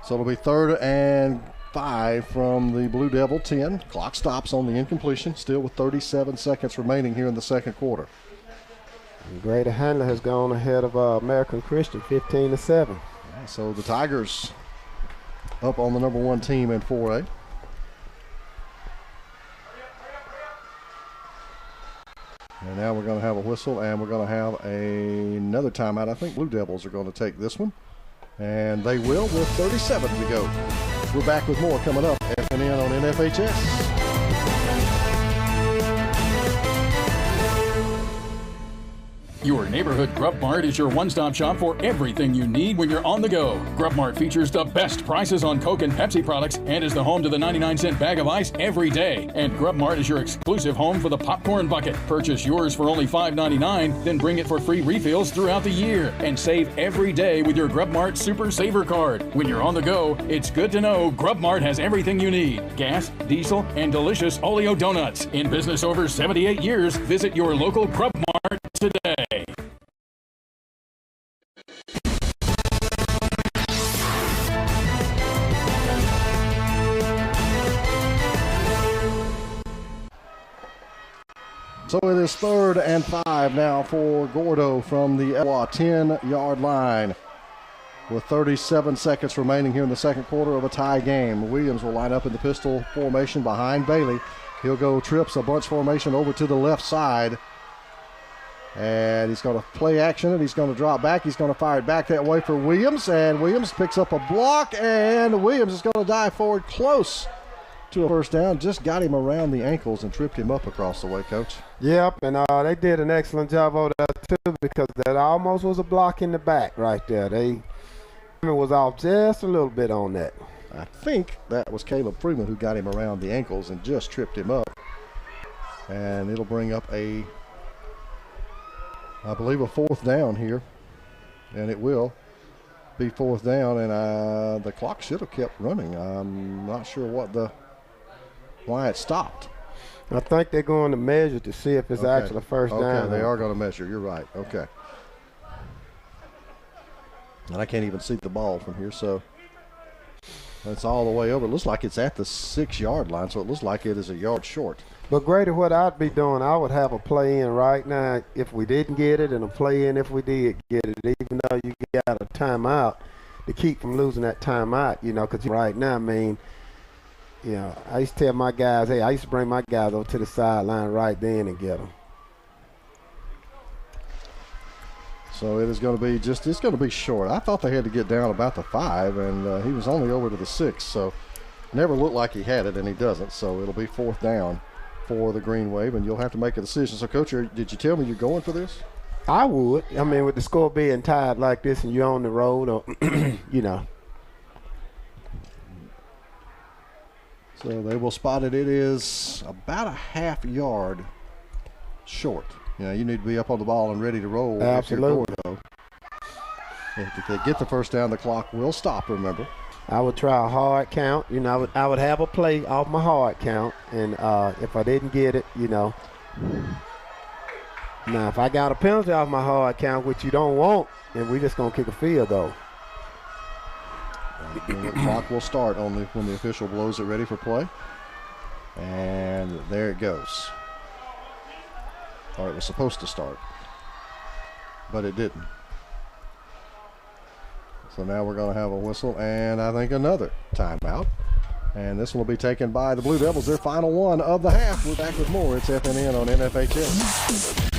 So it'll be 3rd and 5 from the Blue Devil 10. Clock stops on the incompletion, still with 37 seconds remaining here in the second quarter. Greater Handler has gone ahead of American Christian, 15-7. Yeah, so the Tigers up on the number 1 team in 4A. And now we're going to have a whistle, and we're going to have another timeout. I think Blue Devils are going to take this one. And they will with 37 to go. We're back with more coming up. FNN on NFHS. Your neighborhood Grub Mart is your one-stop shop for everything you need when you're on the go. Grub Mart features the best prices on Coke and Pepsi products and is the home to the 99-cent bag of ice every day. And Grub Mart is your exclusive home for the popcorn bucket. Purchase yours for only $5.99, then bring it for free refills throughout the year. And save every day with your Grub Mart Super Saver Card. When you're on the go, it's good to know Grub Mart has everything you need. Gas, diesel, and delicious Oleo donuts. In business over 78 years, visit your local Grub Mart today. So it is 3rd and 5 now for Gordo from the 10-yard line. With 37 seconds remaining here in the second quarter of a tie game. Williams will line up in the pistol formation behind Bailey. He'll go trips a bunch formation over to the left side. And he's going to play action and he's going to drop back. He's going to fire it back that way for Williams. And Williams picks up a block, and Williams is going to dive forward close to a first down. Just got him around the ankles and tripped him up across the way, Coach. Yep, and they did an excellent job over there too, because that almost was a block in the back right there. They was off just a little bit on that. I think that was Caleb Freeman who got him around the ankles and just tripped him up. And it'll bring up I believe a 4th down here. And it will be 4th down, and the clock should have kept running. I'm not sure why it stopped. I think they're going to measure to see if it's actually a first down. Okay, they are going to measure. You're right. Okay. And I can't even see the ball from here, so that's all the way over. It looks like it's at the 6-yard line, so it looks like it is a yard short. But Grady, what I'd be doing, I would have a play in right now if we didn't get it, and a play in if we did get it, even though you got a timeout to keep from losing that timeout, because right now, I used to tell my guys, hey, I used to bring my guys over to the sideline right then and get them. So it is going to be it's going to be short. I thought they had to get down about the 5, and he was only over to the 6, so never looked like he had it, and he doesn't. So it'll be 4th down for the Green Wave, and you'll have to make a decision. So, Coach, did you tell me you're going for this? I would. I mean, with the score being tied like this and you're on the road, or, So they will spot it. It is about a half-yard short. You need to be up on the ball and ready to roll. Absolutely. If they get the first down, the clock will stop, remember. I would try a hard count. I would have a play off my hard count, and if I didn't get it, Now, if I got a penalty off my hard count, which you don't want, then we're just going to kick a field goal. The clock will start when the official blows it ready for play. And there it goes. Or it was supposed to start, but it didn't. So now we're going to have a whistle and I think another timeout. And this one will be taken by the Blue Devils, their final one of the half. We're back with more. It's FNN on NFHS.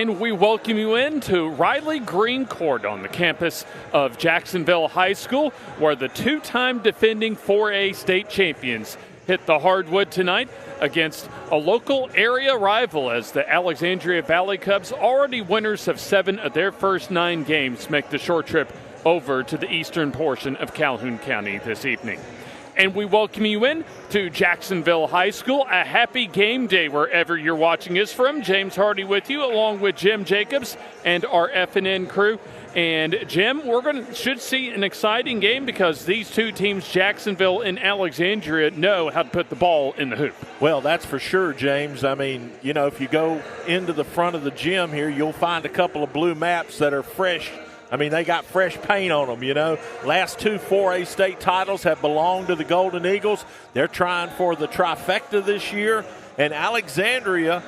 And we welcome you into Riley Green Court on the campus of Jacksonville High School, where the two-time defending 4A state champions hit the hardwood tonight against a local area rival, as the Alexandria Valley Cubs, already winners of 7 of their first 9 games, make the short trip over to the eastern portion of Calhoun County this evening. And we welcome you in to Jacksonville High School. A happy game day wherever you're watching us from. James Hardy with you, along with Jim Jacobs and our FNN crew. And Jim, should see an exciting game because these two teams, Jacksonville and Alexandria, know how to put the ball in the hoop. Well, that's for sure, James. I mean, you know, if you go into the front of the gym here, you'll find a couple of blue maps that are fresh. I mean, they got fresh paint on them, you know. Last 2 4A state titles have belonged to the Golden Eagles. They're trying for the trifecta this year. And Alexandria,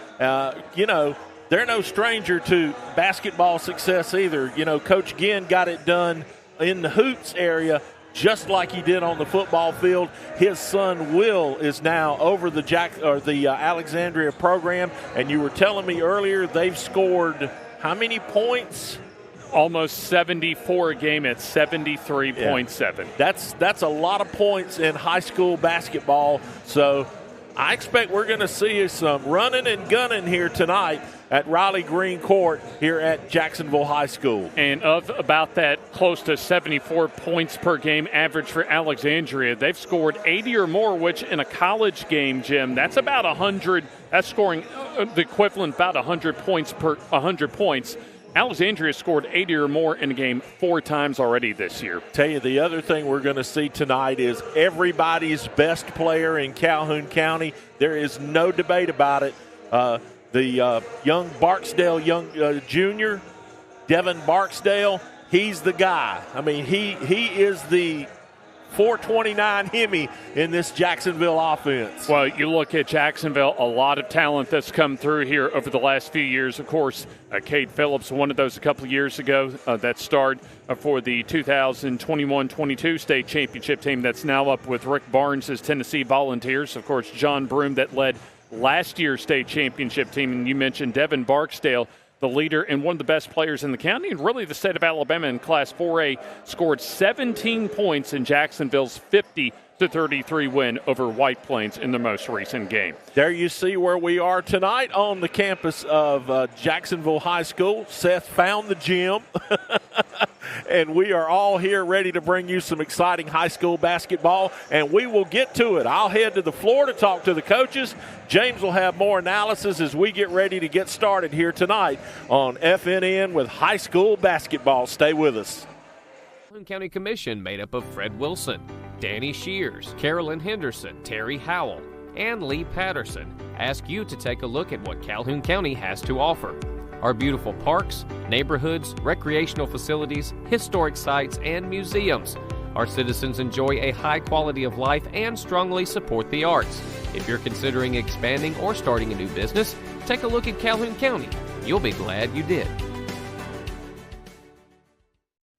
you know, they're no stranger to basketball success either. You know, Coach Ginn got it done in the hoops area just like he did on the football field. His son Will is now over the Alexandria program. And you were telling me earlier they've scored how many points? Almost 74 a game at 73.7. Yeah. That's a lot of points in high school basketball. So I expect we're going to see some running and gunning here tonight at Riley Green Court here at Jacksonville High School. And of about that close to 74 points per game average for Alexandria, they've scored 80 or more, which in a college game, Jim, that's about 100. That's scoring the equivalent about 100 points per 100 points. Alexandria scored 80 or more in a game 4 times already this year. Tell you, the other thing we're going to see tonight is everybody's best player in Calhoun County. There is no debate about it. The young Barksdale, junior, Devin Barksdale, he's the guy. I mean, he is the 429 Hemi in this Jacksonville offense. Well, you look at Jacksonville, a lot of talent that's come through here over the last few years. Of course, Cade Phillips, one of those a couple of years ago, that starred for the 2021-22 state championship team that's now up with Rick Barnes' Tennessee Volunteers. Of course, John Broom that led last year's state championship team. And you mentioned Devin Barksdale, the leader and one of the best players in the county, and really the state of Alabama in Class 4A, scored 17 points in Jacksonville's 50-33 win over White Plains in the most recent game. There you see where we are tonight on the campus of Jacksonville High School. Seth found the gym, and we are all here ready to bring you some exciting high school basketball, and we will get to it. I'll head to the floor to talk to the coaches. James will have more analysis as we get ready to get started here tonight on FNN with high school basketball. Stay with us. Calhoun County Commission made up of Fred Wilson, Danny Shears, Carolyn Henderson, Terry Howell, and Lee Patterson ask you to take a look at what Calhoun County has to offer. Our beautiful parks, neighborhoods, recreational facilities, historic sites, and museums. Our citizens enjoy a high quality of life and strongly support the arts. If you're considering expanding or starting a new business, take a look at Calhoun County. You'll be glad you did.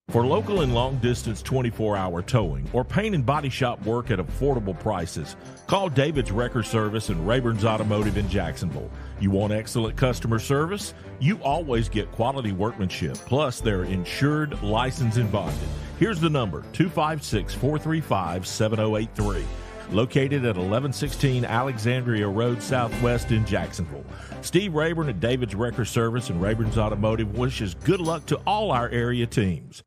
For local and long-distance 24-hour towing or paint and body shop work at affordable prices, call David's Wrecker Service and Rayburn's Automotive in Jacksonville. You want excellent customer service? You always get quality workmanship, plus they're insured, licensed, and bonded. Here's the number, 256-435-7083. Located at 1116 Alexandria Road Southwest in Jacksonville. Steve Rayburn at David's Wrecker Service and Rayburn's Automotive wishes good luck to all our area teams.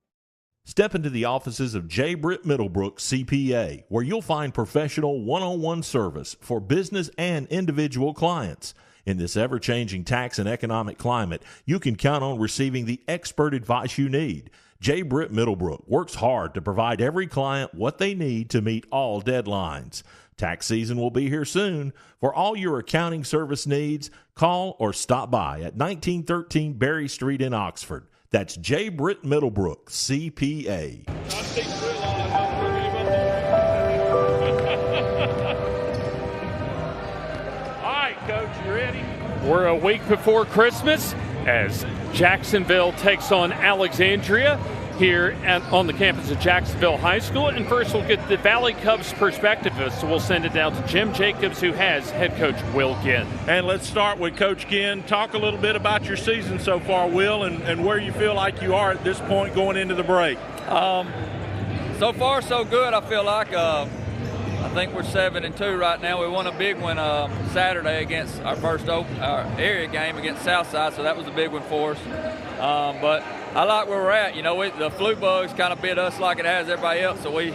Step into the offices of J. Britt Middlebrook CPA, where you'll find professional one-on-one service for business and individual clients. In this ever-changing tax and economic climate, you can count on receiving the expert advice you need. J. Britt Middlebrook works hard to provide every client what they need to meet all deadlines. Tax season will be here soon. For all your accounting service needs, call or stop by at 1913 Berry Street in Oxford. That's J. Britt Middlebrook, CPA. All right, Coach, you ready? We're a week before Christmas as Jacksonville takes on Alexandria. here on the campus of Jacksonville High School. And first we'll get the Valley Cubs perspective, so we'll send it down to Jim Jacobs, who has head coach Will Ginn. And let's start with Coach Ginn. Talk a little bit about your season so far, Will, and where you feel like you are at this point going into the break. So far so good. I feel like I think we're 7-2 right now. We won a big one Saturday against our first our area game against Southside, so that was a big one for us. But I like where we're at. You know, the flu bugs kind of bit us like it has everybody else, so we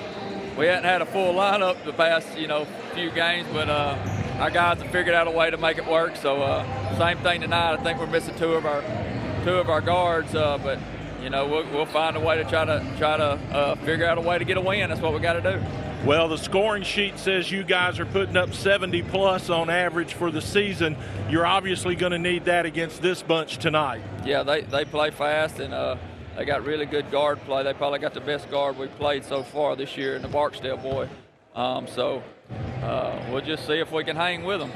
hadn't had a full lineup the past, few games, but our guys have figured out a way to make it work. So same thing tonight. I think we're missing two of our guards, but we'll find a way to try to figure out a way to get a win. That's what we got to do. Well, the scoring sheet says you guys are putting up 70-plus on average for the season. You're obviously going to need that against this bunch tonight. Yeah, they play fast, and they got really good guard play. They probably got the best guard we've played so far this year in the Barksdale boy. So we'll just see if we can hang with them.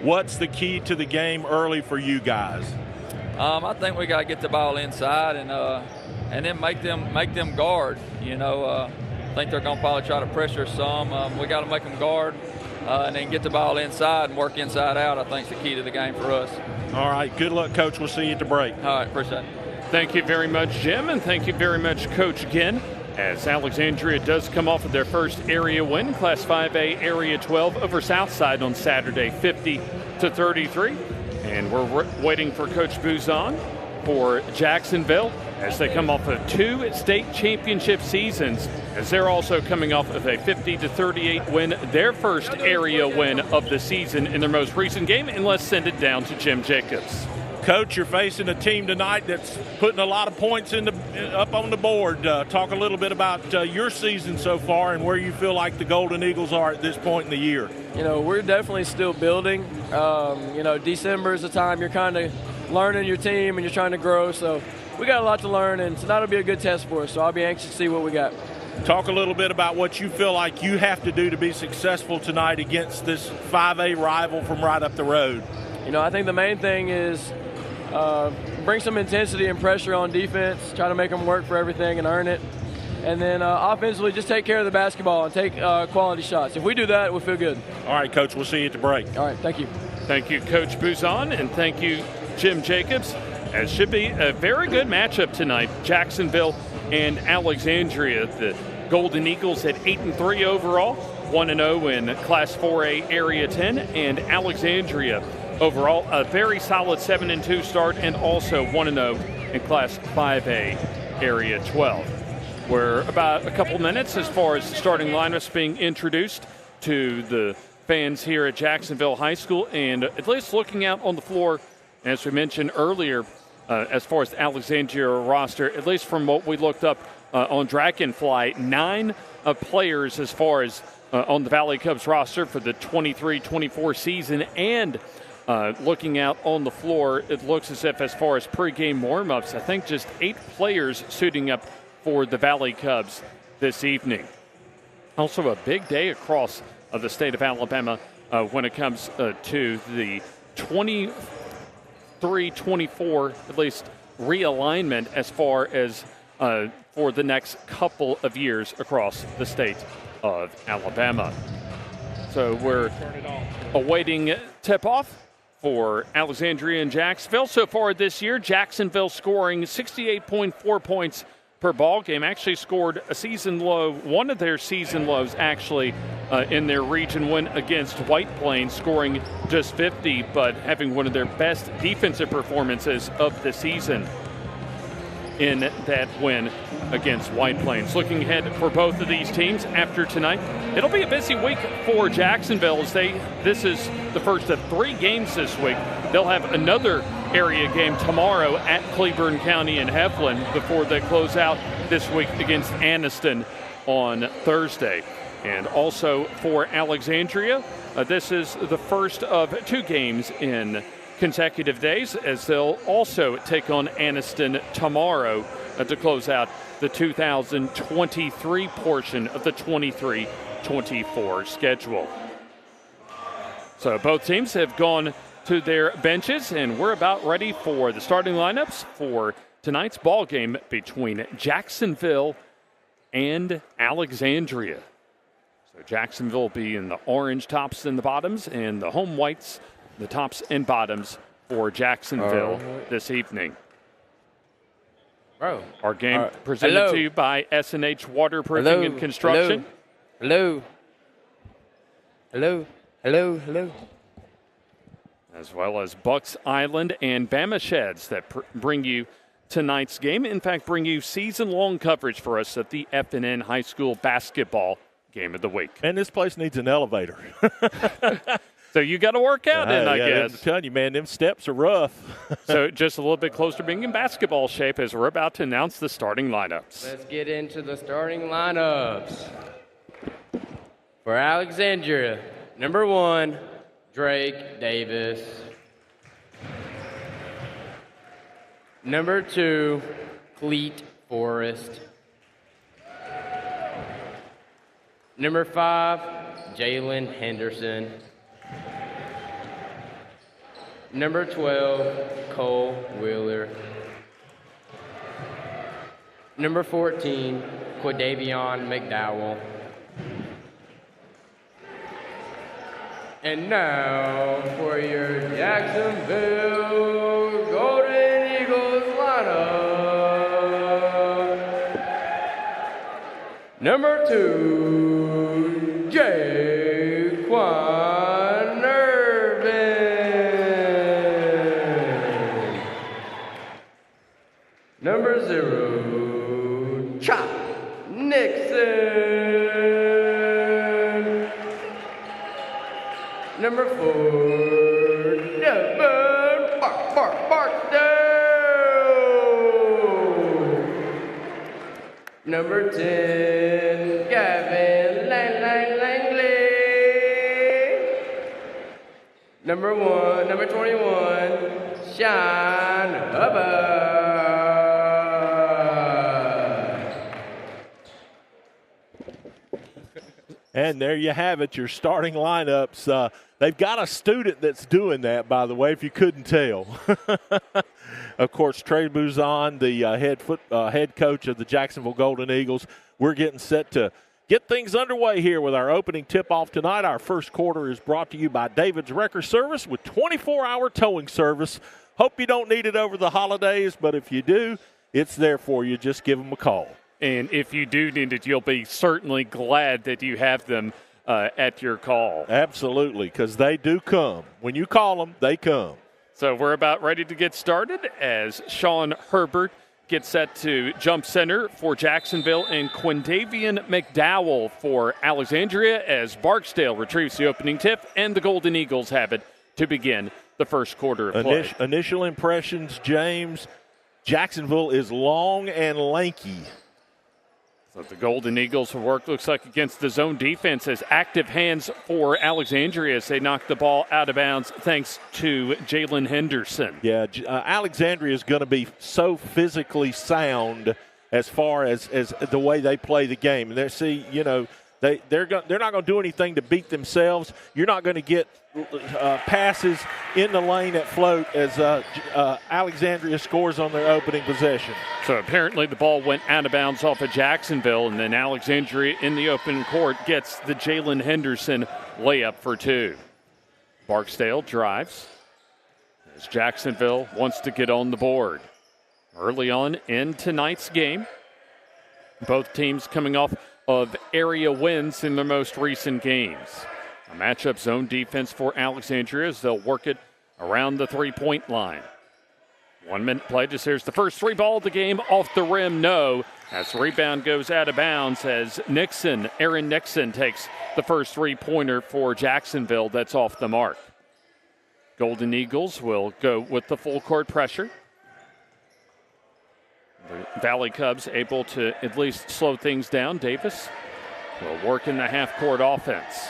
What's the key to the game early for you guys? I think we got to get the ball inside and then make them guard. I think they're going to probably try to pressure some. We got to make them guard and then get the ball inside and work inside out. I think is the key to the game for us. All right. Good luck, Coach. We'll see you at the break. All right. Appreciate it. Thank you very much, Jim, and thank you very much, Coach Ginn, as Alexandria does come off of their first area win, Class 5A Area 12 over Southside on Saturday, 50-33. And we're waiting for Coach Buzan for Jacksonville as they come off of 2 state championship seasons, as they're also coming off of a 50-38 win, their first area win of the season in their most recent game. And let's send it down to Jim Jacobs. Coach, you're facing a team tonight that's putting a lot of points up on the board. Talk a little bit about your season so far and where you feel like the Golden Eagles are at this point in the year. We're definitely still building. December is the time you're kind of learning your team and you're trying to grow. So we got a lot to learn, and tonight will be a good test for us. So I'll be anxious to see what we got. Talk a little bit about what you feel like you have to do to be successful tonight against this 5A rival from right up the road. I think the main thing is bring some intensity and pressure on defense, try to make them work for everything and earn it. And then offensively, just take care of the basketball and take quality shots. If we do that, we'll feel good. All right, Coach, we'll see you at the break. All right, thank you. Thank you, Coach Buzan, and thank you, Jim Jacobs. As should be a very good matchup tonight, Jacksonville and Alexandria. The Golden Eagles at 8-3 overall, 1-0 in Class 4A Area 10, and Alexandria overall a very solid 7-2 start, and also 1-0 in Class 5A Area 12. We're about a couple minutes as far as the starting lineups being introduced to the fans here at Jacksonville High School, and at least looking out on the floor, as we mentioned earlier, as far as the Alexandria roster, at least from what we looked up on Dragonfly, 9 players as far as on the Valley Cubs roster for the 23-24 season. And looking out on the floor, it looks as if as far as pregame warm-ups, I think just 8 players suiting up for the Valley Cubs this evening. Also a big day across the state of Alabama when it comes to the 23-24, at least realignment as far as for the next couple of years across the state of Alabama. So we're awaiting tip-off for Alexandria and Jacksonville. So far this year, Jacksonville scoring 68.4 points per ball game. Actually scored a season low, one of their season lows actually in their region win against White Plains, scoring just 50, but having one of their best defensive performances of the season in that win against White Plains. Looking ahead for both of these teams after tonight, it'll be a busy week for Jacksonville as this is the first of 3 games this week. They'll have another area game tomorrow at Cleburne County in Heflin before they close out this week against Anniston on Thursday. And also for Alexandria, this is the first of 2 games in consecutive days, as they'll also take on Anniston tomorrow to close out the 2023 portion of the 23-24 schedule. So both teams have gone to their benches, and we're about ready for the starting lineups for tonight's ball game between Jacksonville and Alexandria. So Jacksonville will be in the orange tops and the bottoms, and the home whites, the tops and bottoms for Jacksonville this evening. Bro. Our game presented to you by SNH Waterproofing and Construction. Hello. As well as Bucks Island and Bama Sheds that bring you tonight's game. In fact, bring you season-long coverage for us of the FNN High School basketball game of the week. And this place needs an elevator. So you got to work out in, I guess. I'm telling you, man, them steps are rough. So just a little bit closer to being in basketball shape as we're about to announce the starting lineups. Let's get into the starting lineups. For Alexandria, number 1, Drake Davis. Number 2, Cleet Forrest. Number 5, Jalen Henderson. Number 12, Cole Wheeler. Number 14, Quadavion McDowell. And now for your Jacksonville Golden Eagles lineup. Number 2, Jaquan Irvin. Number 0, Chop Nixon. Number 4, Devin Barksdale. Number 10, Gavin Langley. Number 21, Sean Hubbard. And there you have it, your starting lineups. They've got a student that's doing that, by the way, if you couldn't tell. Of course, Trey Buzan, the head coach of the Jacksonville Golden Eagles. We're getting set to get things underway here with our opening tip-off tonight. Our first quarter is brought to you by David's Wrecker Service with 24-hour towing service. Hope you don't need it over the holidays, but if you do, it's there for you. Just give them a call. And if you do need it, you'll be certainly glad that you have them at your call. Absolutely, because they do come. When you call them, they come. So we're about ready to get started as Sean Herbert gets set to jump center for Jacksonville and Quindavian McDowell for Alexandria as Barksdale retrieves the opening tip and the Golden Eagles have it to begin the first quarter of play. Initial impressions, James, Jacksonville is long and lanky. So the Golden Eagles will work, looks like, against the zone defense as active hands for Alexandria as they knock the ball out of bounds thanks to Jalen Henderson. Yeah, Alexandria is going to be so physically sound as far as the way they play the game. And they're not going to do anything to beat themselves. You're not going to get passes in the lane at float as Alexandria scores on their opening possession. So apparently the ball went out of bounds off of Jacksonville, and then Alexandria in the open court gets the Jalen Henderson layup for 2. Barksdale drives as Jacksonville wants to get on the board. Early on in tonight's game, both teams coming off of area wins in their most recent games. A matchup zone defense for Alexandria as they'll work it around the three-point line. 1 minute play. Just here's the first three ball of the game. Off the rim, no. As the rebound goes out of bounds as Aaron Nixon takes the first three-pointer for Jacksonville. That's off the mark. Golden Eagles will go with the full court pressure. The Valley Cubs able to at least slow things down. Davis will work in the half-court offense.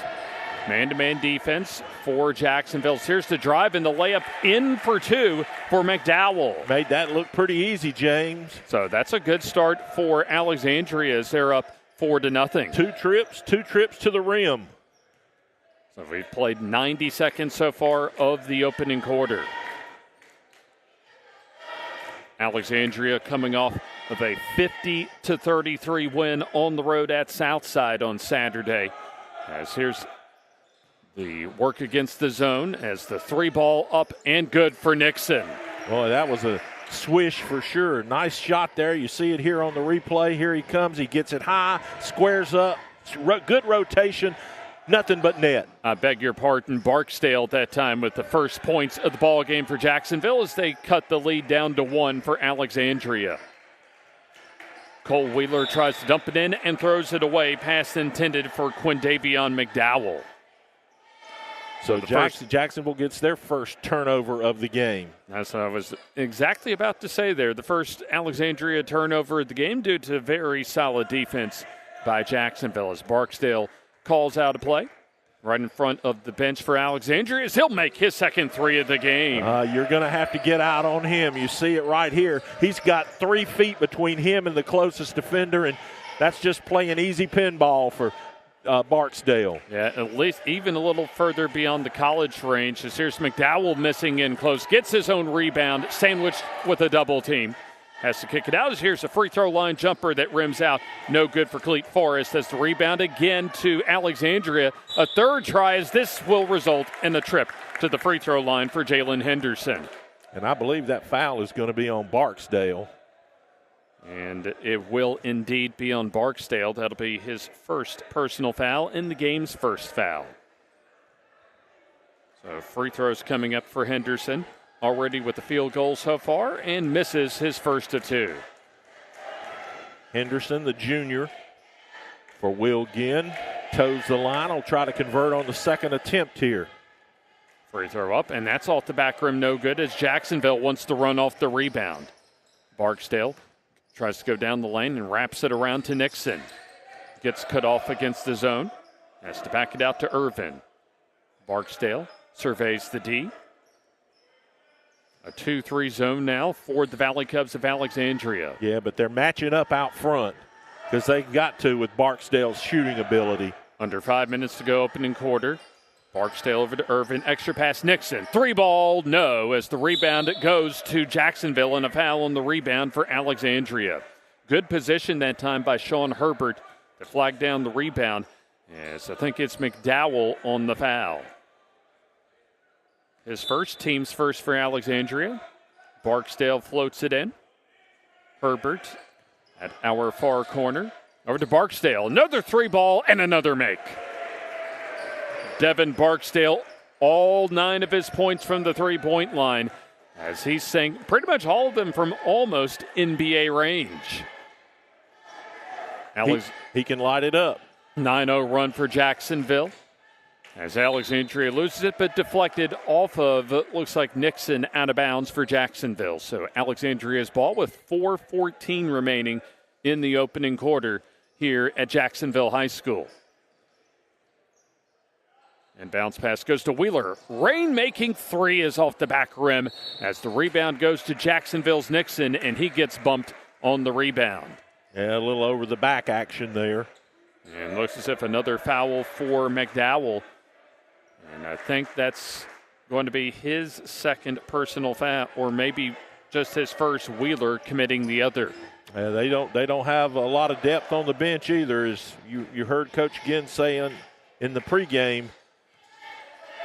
Man-to-man defense for Jacksonville. Here's the drive and the layup in for 2 for McDowell. Made that look pretty easy, James. So that's a good start for Alexandria as they're up 4-0. Two trips to the rim. So we've played 90 seconds so far of the opening quarter. Alexandria coming off of a 50-33 win on the road at Southside on Saturday. As here's the work against the zone as the 3-ball up and good for Nixon. Boy, that was a swish for sure. Nice shot there. You see it here on the replay. Here he comes. He gets it high, squares up. Good rotation. Nothing but net. I beg your pardon. Barksdale at that time with the first points of the ball game for Jacksonville as they cut the lead down to 1 for Alexandria. Cole Wheeler tries to dump it in and throws it away. Pass intended for Quindavion McDowell. So Jacksonville gets their first turnover of the game. That's what I was exactly about to say there. The first Alexandria turnover of the game due to very solid defense by Jacksonville as Barksdale calls out a play right in front of the bench for Alexandria as he'll make his second 3 of the game. You're going to have to get out on him. You see it right here. He's got 3 feet between him and the closest defender, and that's just playing easy pinball for Barksdale. Yeah, at least even a little further beyond the college range as here's McDowell missing in close. Gets his own rebound, sandwiched with a double team. Has to kick it out as here's a free throw line jumper that rims out. No good for Cleet Forrest as the rebound again to Alexandria. A third try as this will result in a trip to the free throw line for Jalen Henderson. And I believe that foul is going to be on Barksdale. And it will indeed be on Barksdale. That'll be his first personal foul and the game's first foul. So free throws coming up for Henderson. Already with the field goal so far and misses his first of 2. Henderson, the junior, for Will Ginn, toes the line. Will try to convert on the second attempt here. Free throw up, and that's off the back rim, no good as Jacksonville wants to run off the rebound. Barksdale tries to go down the lane and wraps it around to Nixon. Gets cut off against the zone. Has to back it out to Irvin. Barksdale surveys the D. A 2-3 zone now for the Valley Cubs of Alexandria. Yeah, but they're matching up out front because they've got to with Barksdale's shooting ability. Under 5 minutes to go, opening quarter. Barksdale over to Irvin. Extra pass, Nixon. 3-ball, no, as the rebound goes to Jacksonville and a foul on the rebound for Alexandria. Good position that time by Sean Herbert to flag down the rebound. Yes, I think it's McDowell on the foul. His first, team's first for Alexandria. Barksdale floats it in. Herbert at our far corner. Over to Barksdale. Another 3-ball and another make. Devin Barksdale, all 9 of his points from the 3-point line as he's saying pretty much all of them from almost NBA range. He can light it up. 9-0 run for Jacksonville. As Alexandria loses it, but deflected off of, looks like Nixon out of bounds for Jacksonville. So Alexandria's ball with 4:14 remaining in the opening quarter here at Jacksonville High School. And bounce pass goes to Wheeler. Rain-making 3 is off the back rim as the rebound goes to Jacksonville's Nixon, and he gets bumped on the rebound. Yeah, a little over the back action there. And looks as if another foul for McDowell. And I think that's going to be his second personal foul, or maybe just his first. Wheeler committing the other. Yeah, they don't have a lot of depth on the bench either, as you heard Coach Ginn saying in the pregame.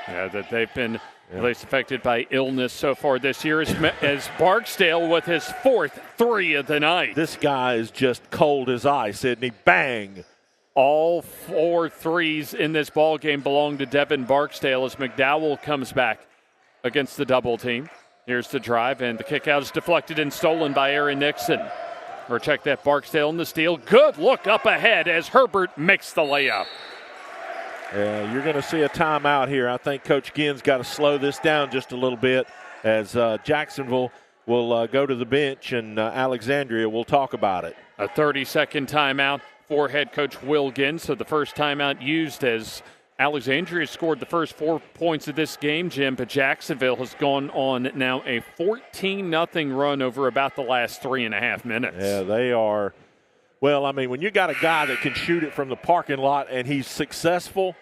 Yeah, that they've been at least affected by illness so far this year as Barksdale with his 4th 3 of the night. This guy is just cold as ice, isn't he? Bang! All 4 threes in this ball game belong to Devin Barksdale as McDowell comes back against the double team. Here's the drive, and the kick out is deflected and stolen by Aaron Nixon. Or check that, Barksdale in the steal. Good look up ahead as Herbert makes the layup. Yeah, you're going to see a timeout here. I think Coach Ginn's got to slow this down just a little bit as Jacksonville will go to the bench and Alexandria will talk about it. A 30-second timeout for head coach Will Ginn. So the first timeout used as Alexandria scored the first 4 points of this game, Jim, but Jacksonville has gone on now a 14-0 run over about the last 3.5 minutes. Yeah, they are. Well, I mean, when you got a guy that can shoot it from the parking lot and he's successful,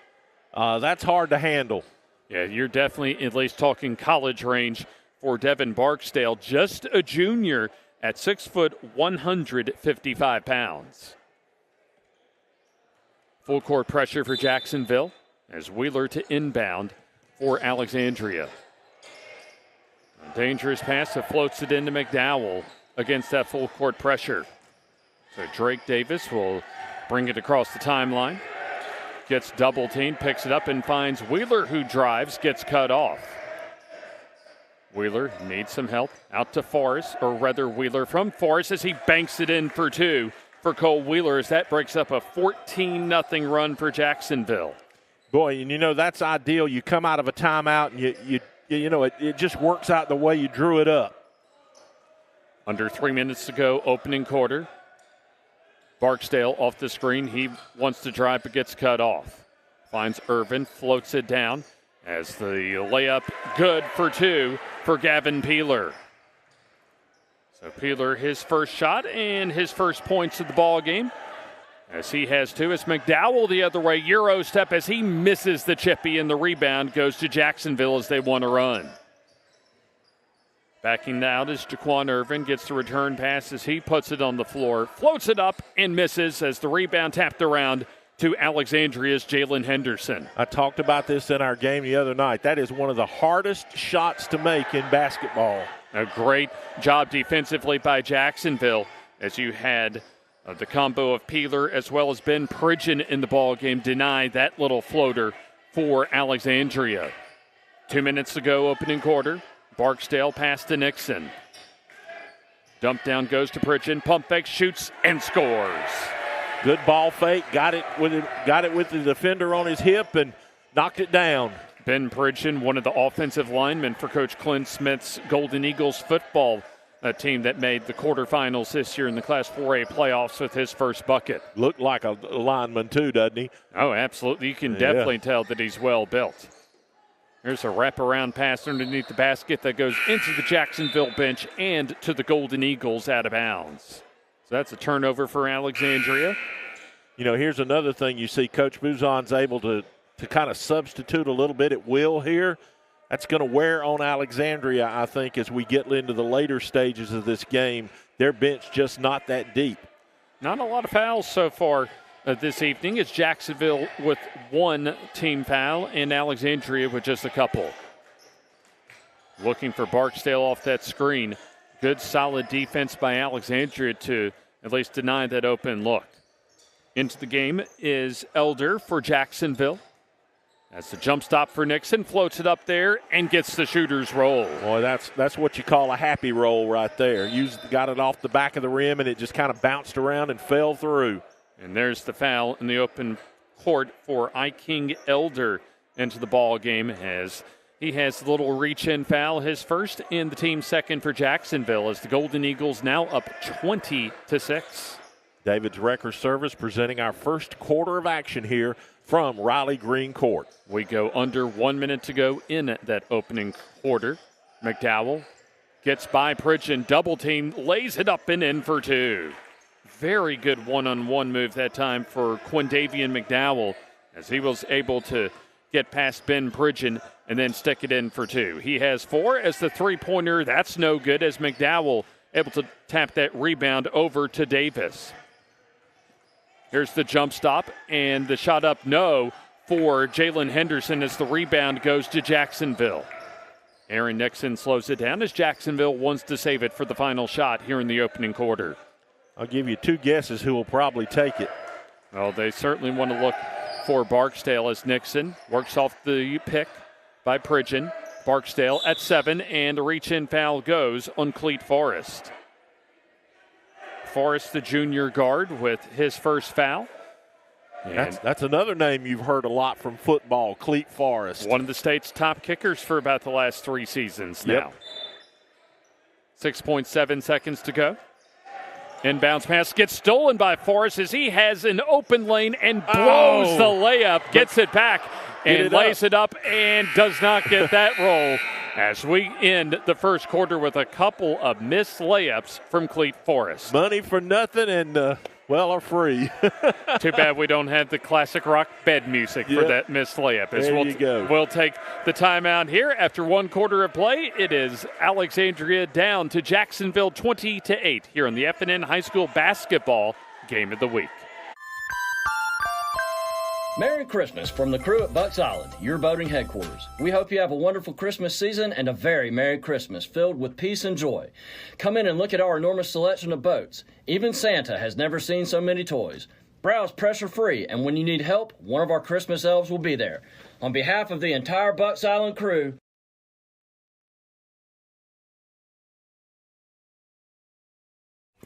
that's hard to handle. Yeah, you're definitely at least talking college range for Devin Barksdale. Just a junior at 6 foot 155 pounds. Full court pressure for Jacksonville as Wheeler to inbound for Alexandria. A dangerous pass that floats it into McDowell against that full court pressure. So Drake Davis will bring it across the timeline. Gets double teamed, picks it up and finds Wheeler, who drives, gets cut off. Wheeler needs some help. Out to Forrest, or rather Wheeler from Forrest as he banks it in for two for Cole Wheeler as that breaks up a 14-0 run for Jacksonville. Boy, and you know, that's ideal. You come out of a timeout and it just works out the way you drew it up. Under 3 minutes to go, opening quarter. Barksdale off the screen. He wants to drive but gets cut off. Finds Irvin, floats it down as the layup good for two for Gavin Peeler. So Peeler, his first shot and his first points of the ball game. As he has two, it's McDowell the other way. Euro step as he misses the chippy, and the rebound goes to Jacksonville as they want to run. Backing out is Jaquan Irvin, gets the return pass as he puts it on the floor, floats it up and misses as the rebound tapped around to Alexandria's Jalen Henderson. I talked about this in our game the other night. That is one of the hardest shots to make in basketball. A great job defensively by Jacksonville as you had the combo of Peeler as well as Ben Pridgeon in the ball game deny that little floater for Alexandria. 2 minutes to go, opening quarter. Barksdale pass to Nixon. Dump down goes to Pridgeon. Pump fake, shoots, and scores. Good ball fake. Got it with the defender on his hip and knocked it down. Ben Pridgeon, one of the offensive linemen for Coach Clint Smith's Golden Eagles football team that made the quarterfinals this year in the Class 4A playoffs with his first bucket. Looked like a lineman too, doesn't he? Oh, absolutely. You can definitely tell that he's well built. There's a wraparound pass underneath the basket that goes into the Jacksonville bench and to the Golden Eagles out of bounds. So that's a turnover for Alexandria. You know, here's another thing you see. Coach Buzon's able to kind of substitute a little bit at will here. That's going to wear on Alexandria, I think, as we get into the later stages of this game. Their bench just not that deep. Not a lot of fouls so far this evening. It's Jacksonville with one team foul and Alexandria with just a couple. Looking for Barksdale off that screen. Good, solid defense by Alexandria to at least deny that open look. Into the game is Elder for Jacksonville. That's the jump stop for Nixon, floats it up there, and gets the shooter's roll. Boy, that's what you call a happy roll right there. Got it off the back of the rim, and it just kind of bounced around and fell through. And there's the foul in the open court for King Elder into the ball game as he has the little reach-in foul, his first and the team's second for Jacksonville as the Golden Eagles now up 20-6. David's Wrecker Service presenting our first quarter of action here from Riley Green Court. We go under 1 minute to go in that opening quarter. McDowell gets by Pridgeon, double team, lays it up and in for two. Very good one-on-one move that time for Quindavian McDowell as he was able to get past Ben Pridgeon and then stick it in for two. He has four as the three-pointer. That's no good as McDowell able to tap that rebound over to Davis. Here's the jump stop and the shot up no for Jalen Henderson as the rebound goes to Jacksonville. Aaron Nixon slows it down as Jacksonville wants to save it for the final shot here in the opening quarter. I'll give you two guesses who will probably take it. Well, they certainly want to look for Barksdale as Nixon works off the pick by Pridgeon. Barksdale at 7, and a reach-in foul goes on Cleet Forrest. Forrest, the junior guard, with his first foul. That's another name you've heard a lot from football, Cleet Forrest. One of the state's top kickers for about the last 3 seasons now. 6.7 seconds to go. Inbounds pass gets stolen by Forrest as he has an open lane and blows the layup, gets it back, and lays it up and does not get that roll as we end the first quarter with a couple of missed layups from Cleet Forrest. Money for nothing, and Well, or free. Too bad we don't have the classic rock bed music for that missed layup. There you go. We'll take the timeout here. After one quarter of play, it is Alexandria down to Jacksonville 20-8 here on the FNN High School Basketball Game of the Week. Merry Christmas from the crew at Bucks Island, your boating headquarters. We hope you have a wonderful Christmas season and a very Merry Christmas filled with peace and joy. Come in and look at our enormous selection of boats. Even Santa has never seen so many toys. Browse pressure-free, and when you need help, one of our Christmas elves will be there. On behalf of the entire Bucks Island crew,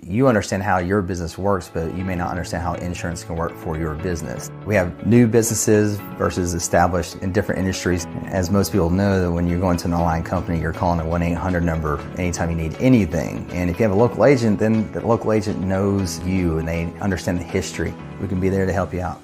you understand how your business works, but you may not understand how insurance can work for your business. We have new businesses versus established in different industries. As most people know, that when you're going to an online company, you're calling a 1-800 number anytime you need anything. And if you have a local agent, then the local agent knows you and they understand the history. We can be there to help you out.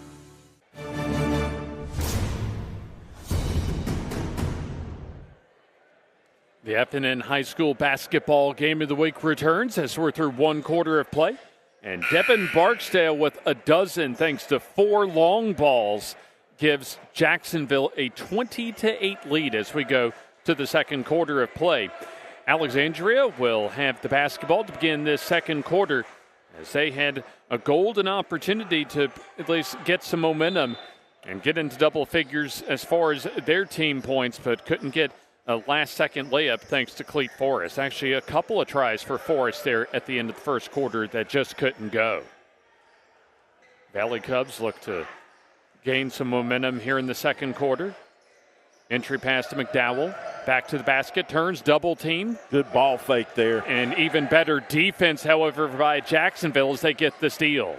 The FNN High School Basketball Game of the Week returns as we're through one quarter of play. And Devin Barksdale with a dozen thanks to 4 long balls gives Jacksonville a 20-8 lead as we go to the second quarter of play. Alexandria will have the basketball to begin this second quarter as they had a golden opportunity to at least get some momentum and get into double figures as far as their team points, but couldn't get a last-second layup thanks to Cleet Forrest. Actually, a couple of tries for Forrest there at the end of the first quarter that just couldn't go. Valley Cubs look to gain some momentum here in the second quarter. Entry pass to McDowell. Back to the basket, turns, double team. Good ball fake there. And even better defense, however, by Jacksonville as they get the steal.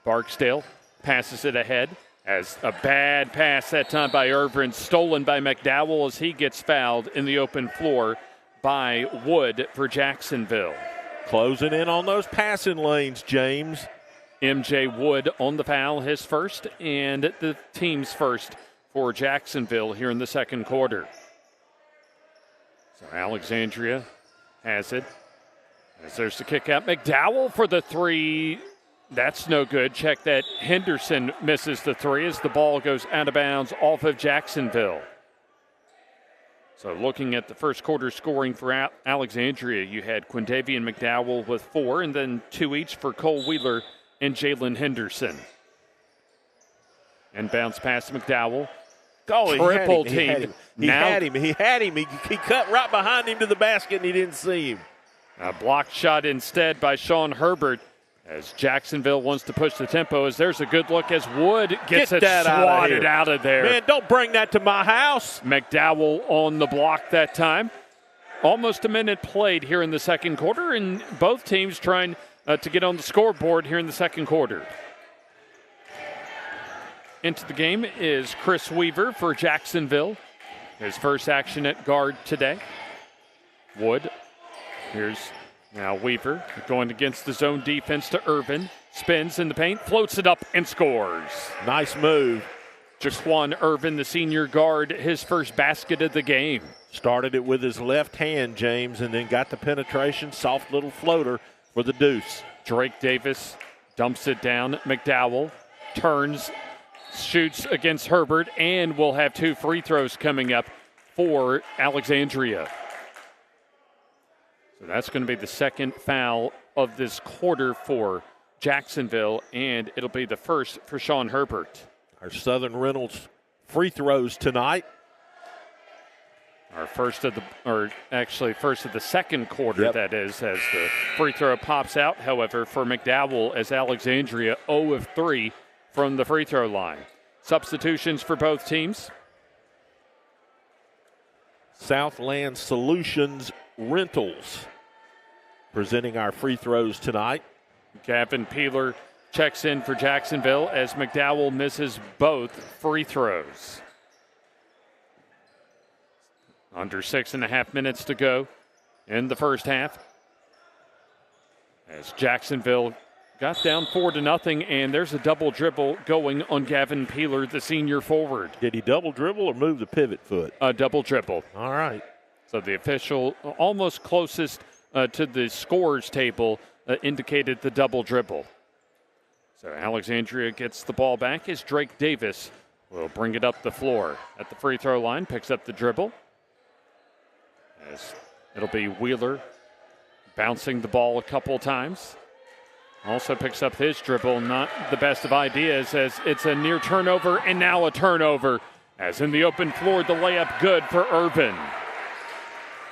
Barksdale passes it ahead. As a bad pass that time by Irvin, stolen by McDowell as he gets fouled in the open floor by Wood for Jacksonville. Closing in on those passing lanes, James. MJ Wood on the foul, his first, and the team's first for Jacksonville here in the second quarter. So Alexandria has it. As there's the kick out, McDowell for the three. That's no good. Check that. Henderson misses the three as the ball goes out of bounds off of Jacksonville. So looking at the first quarter scoring for Alexandria, you had Quindavian McDowell with 4 and then 2 each for Cole Wheeler and Jalen Henderson. And bounce past McDowell. Triple team. He had him. He cut right behind him to the basket and he didn't see him. A blocked shot instead by Sean Herbert. As Jacksonville wants to push the tempo, as there's a good look as Wood gets it swatted out of there. Man, don't bring that to my house. McDowell on the block that time. Almost a minute played here in the second quarter, and both teams trying to get on the scoreboard here in the second quarter. Into the game is Chris Weaver for Jacksonville. His first action at guard today. Wood. Here's now Weaver going against the zone defense to Irvin. Spins in the paint, floats it up, and scores. Nice move. Jaquan Irvin, the senior guard, his first basket of the game. Started it with his left hand, James, and then got the penetration. Soft little floater for the deuce. Drake Davis dumps it down. McDowell turns, shoots against Herbert, and will have 2 free throws coming up for Alexandria. So that's going to be the second foul of this quarter for Jacksonville, and it'll be the first for Sean Herbert. Our Southern Reynolds free throws tonight. Our first of the second quarter, that is, as the free throw pops out. However, for McDowell, as Alexandria 0 of 3 from the free throw line. Substitutions for both teams. Southland Solutions Rentals presenting our free throws tonight. Gavin Peeler checks in for Jacksonville as McDowell misses both free throws. Under 6.5 minutes to go in the first half. As Jacksonville got down 4-0, and there's a double dribble going on Gavin Peeler, the senior forward. Did he double dribble or move the pivot foot? A double dribble. All right. So the official, almost closest to the scorers table, indicated the double dribble. So Alexandria gets the ball back as Drake Davis will bring it up the floor at the free throw line, picks up the dribble. As it'll be Wheeler bouncing the ball a couple times. Also picks up his dribble, not the best of ideas as it's a near turnover and now a turnover. As in the open floor, the layup good for Irvin.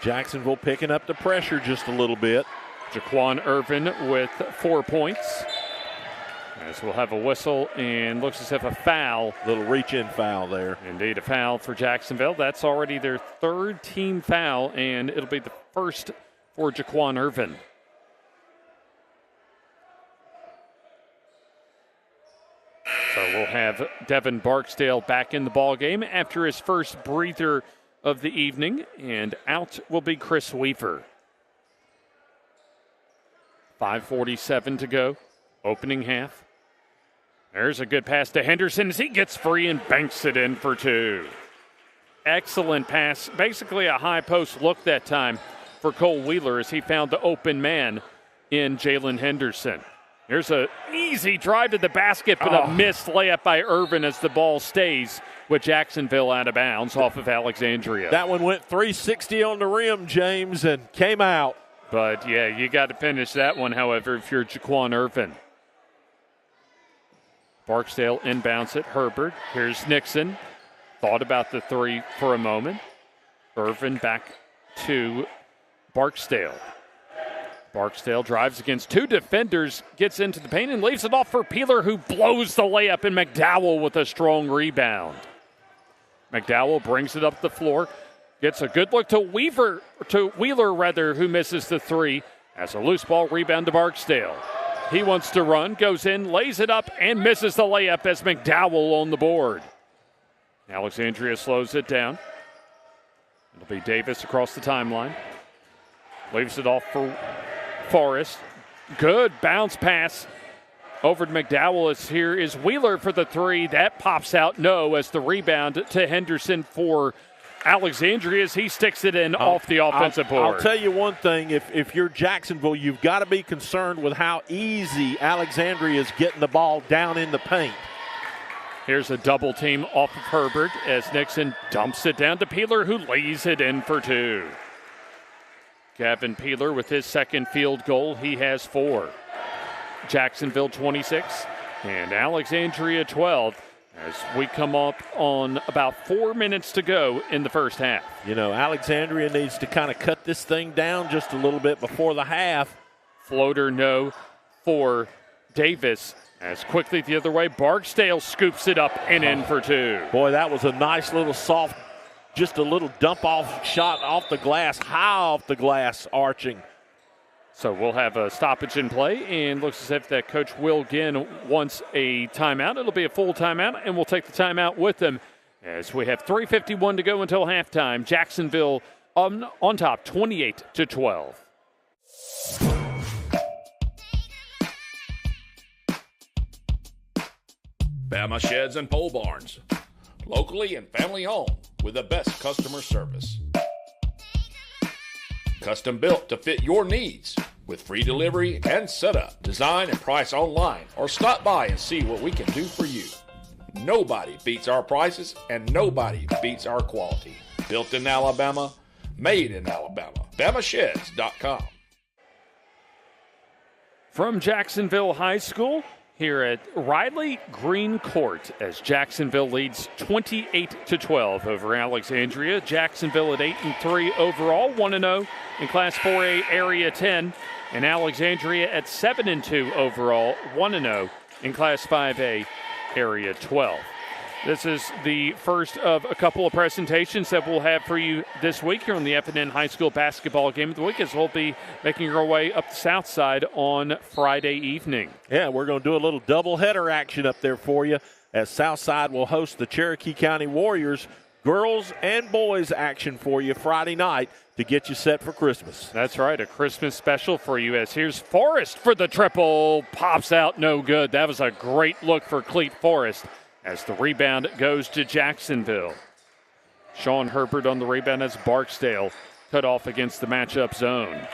Jacksonville picking up the pressure just a little bit. Jaquan Irvin with 4 points. As we'll have a whistle and looks as if a foul. Little reach-in foul there. Indeed, a foul for Jacksonville. That's already their third team foul, and it'll be the first for Jaquan Irvin. So we'll have Devin Barksdale back in the ballgame after his first breather of the evening, and out will be Chris Weaver. 5:47 to go, opening half. There's a good pass to Henderson as he gets free and banks it in for 2. Excellent pass, basically a high post look that time for Cole Wheeler as he found the open man in Jalen Henderson. There's an easy drive to the basket, but a missed layup by Irvin as the ball stays with Jacksonville out of bounds off of Alexandria. That one went 360 on the rim, James, and came out. But, yeah, you got to finish that one, however, if you're Jaquan Irvin. Barksdale inbounds it. Herbert. Here's Nixon. Thought about the 3 for a moment. Irvin back to Barksdale. Barksdale drives against 2 defenders, gets into the paint and leaves it off for Peeler, who blows the layup, and McDowell with a strong rebound. McDowell brings it up the floor, gets a good look to Wheeler, who misses the 3 as a loose ball rebound to Barksdale. He wants to run, goes in, lays it up, and misses the layup as McDowell on the board. Alexandria slows it down. It'll be Davis across the timeline. Leaves it off for Forrest. Good bounce pass over to McDowell. As here is Wheeler for the 3. That pops out no as the rebound to Henderson for Alexandria as he sticks it in off the offensive board. I'll tell you one thing. If you're Jacksonville, you've got to be concerned with how easy Alexandria is getting the ball down in the paint. Here's a double team off of Herbert as Nixon dumps it down to Peeler, who lays it in for 2. Gavin Peeler with his second field goal. He has 4. Jacksonville 26 and Alexandria 12 as we come up on about 4 minutes to go in the first half. You know, Alexandria needs to kind of cut this thing down just a little bit before the half. Floater no for Davis. As quickly the other way, Barksdale scoops it up and in for 2. Boy, that was a nice little soft, just a little dump-off shot off the glass, high off the glass, arching. So we'll have a stoppage in play, and looks as if that Coach Will Ginn wants a timeout. It'll be a full timeout, and we'll take the timeout with them as we have 3:51 to go until halftime. Jacksonville on top, 28-12. Bama Sheds and Pole Barns, locally and family owned with the best customer service. Custom built to fit your needs with free delivery and setup. Design and price online or stop by and see what we can do for you. Nobody beats our prices and nobody beats our quality. Built in Alabama, made in Alabama. BamaSheds.com. From Jacksonville High School, here at Riley Green Court as Jacksonville leads 28-12 over Alexandria. Jacksonville at 8-3 overall, 1-0 in Class 4A Area 10, and Alexandria at 7-2 overall, 1-0 in Class 5A Area 12. This is the first of a couple of presentations that we'll have for you this week here on the FNN High School Basketball Game of the Week, as we'll be making our way up the south side on Friday evening. Yeah, we're going to do a little doubleheader action up there for you, as Southside will host the Cherokee County Warriors. Girls and boys action for you Friday night to get you set for Christmas. That's right, a Christmas special for you, as here's Forrest for the triple. Pops out, no good. That was a great look for Cleet Forrest, as the rebound goes to Jacksonville. Sean Herbert on the rebound as Barksdale cut off against the matchup zone.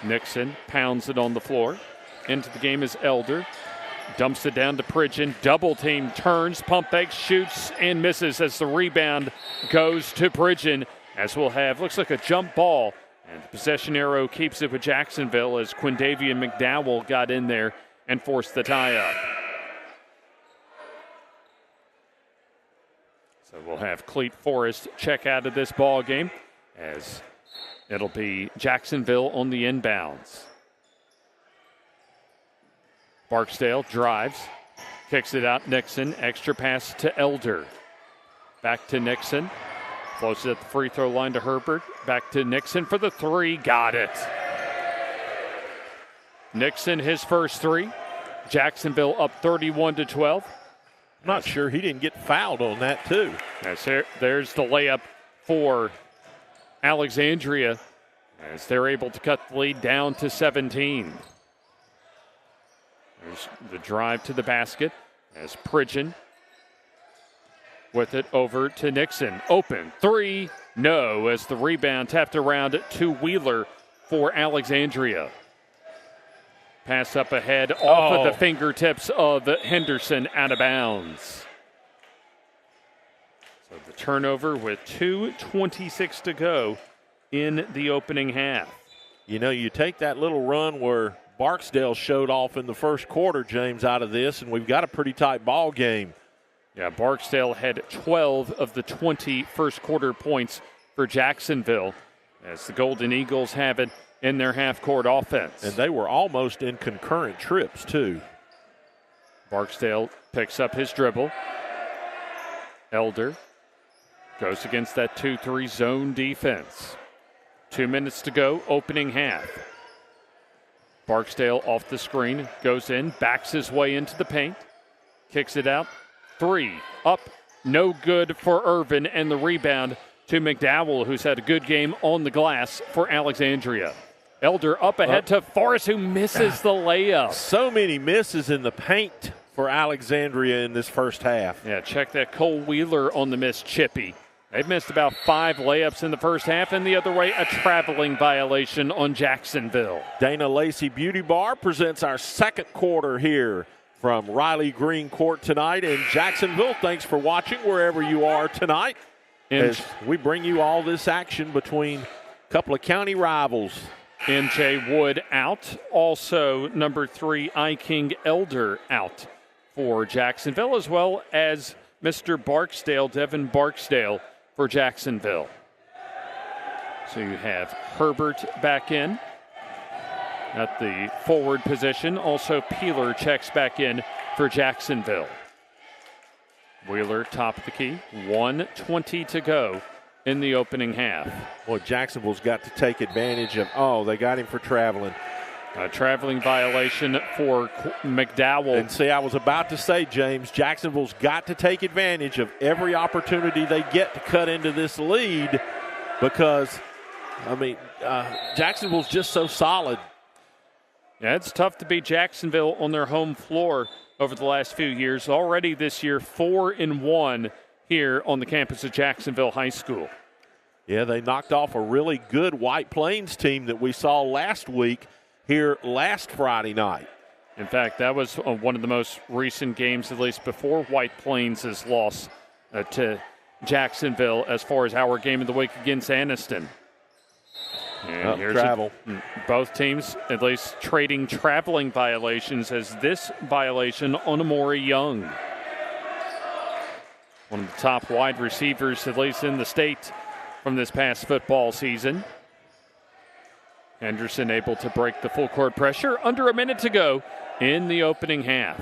Nixon pounds it on the floor. Into the game is Elder. dumps it down to Pridgeon. Double team, turns, pump fakes, shoots, and misses as the rebound goes to Pridgeon. As we'll have, looks like a jump ball. And the possession arrow keeps it with Jacksonville as Quindavian McDowell got in there and forced the tie-up. So we'll have Cleet Forrest check out of this ball game as it'll be Jacksonville on the inbounds. Barksdale drives, kicks it out. Nixon, extra pass to Elder. Back to Nixon. Floats it at the free throw line to Herbert. Back to Nixon for the three. Got it. Nixon, his first three. Jacksonville up 31-12. I'm not sure he didn't get fouled on that, too. There's the layup for Alexandria as they're able to cut the lead down to 17. There's the drive to the basket as Pridgeon with it over to Nixon. Open three, no, as the rebound tapped around to Wheeler for Alexandria. Pass up ahead off of the fingertips of Henderson, out of bounds. So the turnover with 2:26 to go in the opening half. You know, you take that little run where Barksdale showed off in the first quarter, James, out of this, and we've got a pretty tight ball game. Yeah, Barksdale had 12 of the 20 first quarter points for Jacksonville as the Golden Eagles have it in their half-court offense. And they were almost in concurrent trips, too. Barksdale picks up his dribble. Elder goes against that 2-3 zone defense. 2 minutes to go, opening half. Barksdale off the screen, goes in, backs his way into the paint, kicks it out. Three, up, no good for Irvin, and the rebound to McDowell, who's had a good game on the glass for Alexandria. Elder up ahead to Forrest, who misses the layup. So many misses in the paint for Alexandria in this first half. Yeah, check that. Cole Wheeler on the miss, chippy. They've missed about 5 layups in the first half, and the other way, a traveling violation on Jacksonville. Dana Lacey Beauty Bar presents our second quarter here from Riley Green Court tonight in Jacksonville. Thanks for watching wherever you are tonight as we bring you all this action between a couple of county rivals. NJ Wood out. Also, number 3, I-King Elder out for Jacksonville, as well as Mr. Barksdale, Devin Barksdale, for Jacksonville. So you have Herbert back in at the forward position. Also, Peeler checks back in for Jacksonville. Wheeler top of the key. 1:20 to go in the opening half. Well, Jacksonville's got to take advantage of, they got him for traveling. A traveling violation for McDowell. And see, I was about to say, James, Jacksonville's got to take advantage of every opportunity they get to cut into this lead because, Jacksonville's just so solid. Yeah, it's tough to beat Jacksonville on their home floor over the last few years. Already this year, 4-1 here on the campus of Jacksonville High School. Yeah, they knocked off a really good White Plains team that we saw last week here last Friday night. In fact, that was one of the most recent games, at least before White Plains' loss to Jacksonville as far as our game of the week against Anniston. And here's travel. Both teams at least trading traveling violations, as this violation on Amori Young. One of the top wide receivers, at least in the state, from this past football season. Henderson able to break the full court pressure. Under a minute to go in the opening half.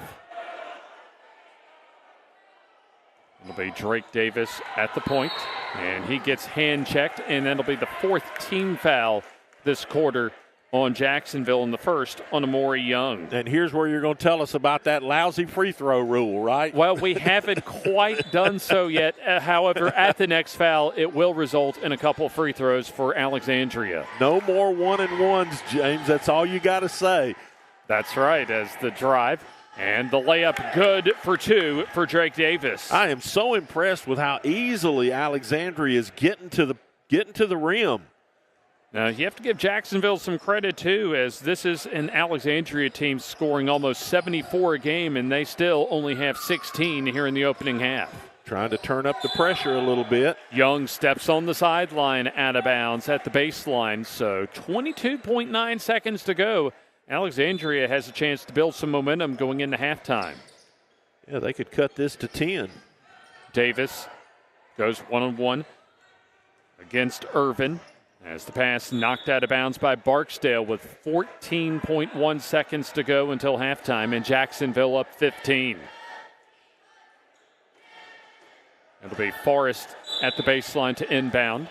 It'll be Drake Davis at the point, and he gets hand checked, and that'll be the 4th team foul this quarter on Jacksonville, in the first on Amori Young. And here's where you're going to tell us about that lousy free throw rule, right? Well, we haven't quite done so yet. However, at the next foul, it will result in a couple free throws for Alexandria. No more 1-and-1s, James. That's all you got to say. That's right, as the drive and the layup good for 2 for Drake Davis. I am so impressed with how easily Alexandria is getting to the rim. Now, you have to give Jacksonville some credit, too, as this is an Alexandria team scoring almost 74 a game, and they still only have 16 here in the opening half. Trying to turn up the pressure a little bit. Young steps on the sideline out of bounds at the baseline, so 22.9 seconds to go. Alexandria has a chance to build some momentum going into halftime. Yeah, they could cut this to 10. Davis goes one-on-one against Irvin as the pass knocked out of bounds by Barksdale with 14.1 seconds to go until halftime, and Jacksonville up 15. It'll be Forrest at the baseline to inbound.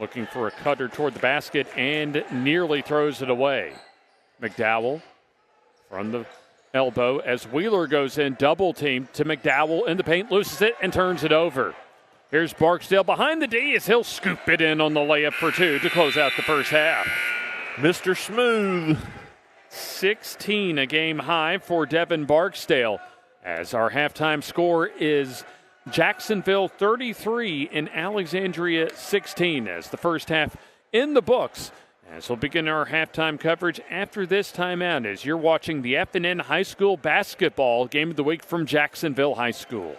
Looking for a cutter toward the basket and nearly throws it away. McDowell from the elbow as Wheeler goes in, double team to McDowell in the paint, loses it and turns it over. Here's Barksdale behind the D as he'll scoop it in on the layup for two to close out the first half. Mr. Smooth. 16, a game high for Devin Barksdale, as our halftime score is Jacksonville 33 and Alexandria 16 as the first half in the books. As we'll begin our halftime coverage after this timeout as you're watching the FNN High School Basketball Game of the Week from Jacksonville High School.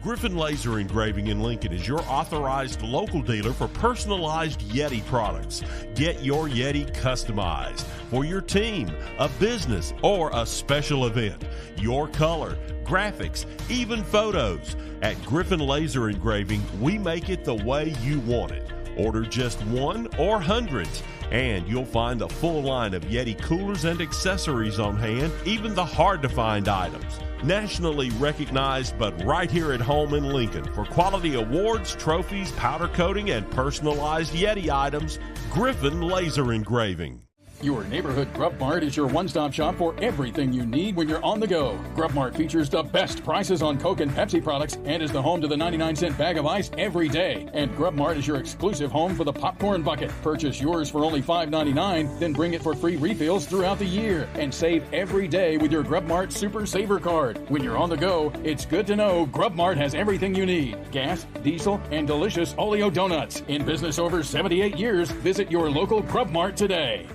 Griffin Laser Engraving in Lincoln is your authorized local dealer for personalized Yeti products. Get your Yeti customized for your team, a business, or a special event. Your color, graphics, even photos. At Griffin Laser Engraving, we make it the way you want it. Order just one or hundreds, and you'll find a full line of Yeti coolers and accessories on hand, even the hard-to-find items. Nationally recognized, but right here at home in Lincoln for quality awards, trophies, powder coating, and personalized Yeti items, Griffin Laser Engraving. Your neighborhood Grub Mart is your one-stop shop for everything you need when you're on the go. Grub Mart features the best prices on Coke and Pepsi products and is the home to the 99-cent bag of ice every day. And Grub Mart is your exclusive home for the popcorn bucket. Purchase yours for only $5.99, then bring it for free refills throughout the year. And save every day with your Grub Mart Super Saver Card. When you're on the go, it's good to know Grub Mart has everything you need. Gas, diesel, and delicious Oleo donuts. In business over 78 years, visit your local Grub Mart today.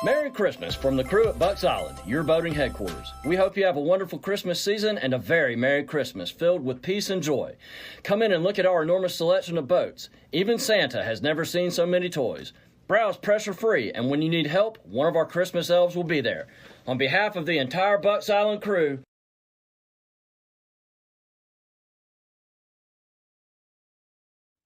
Merry Christmas from the crew at Bucks Island, your boating headquarters. We hope you have a wonderful Christmas season and a very Merry Christmas filled with peace and joy. Come in and look at our enormous selection of boats. Even Santa has never seen so many toys. Browse pressure-free, and when you need help, one of our Christmas elves will be there. On behalf of the entire Bucks Island crew,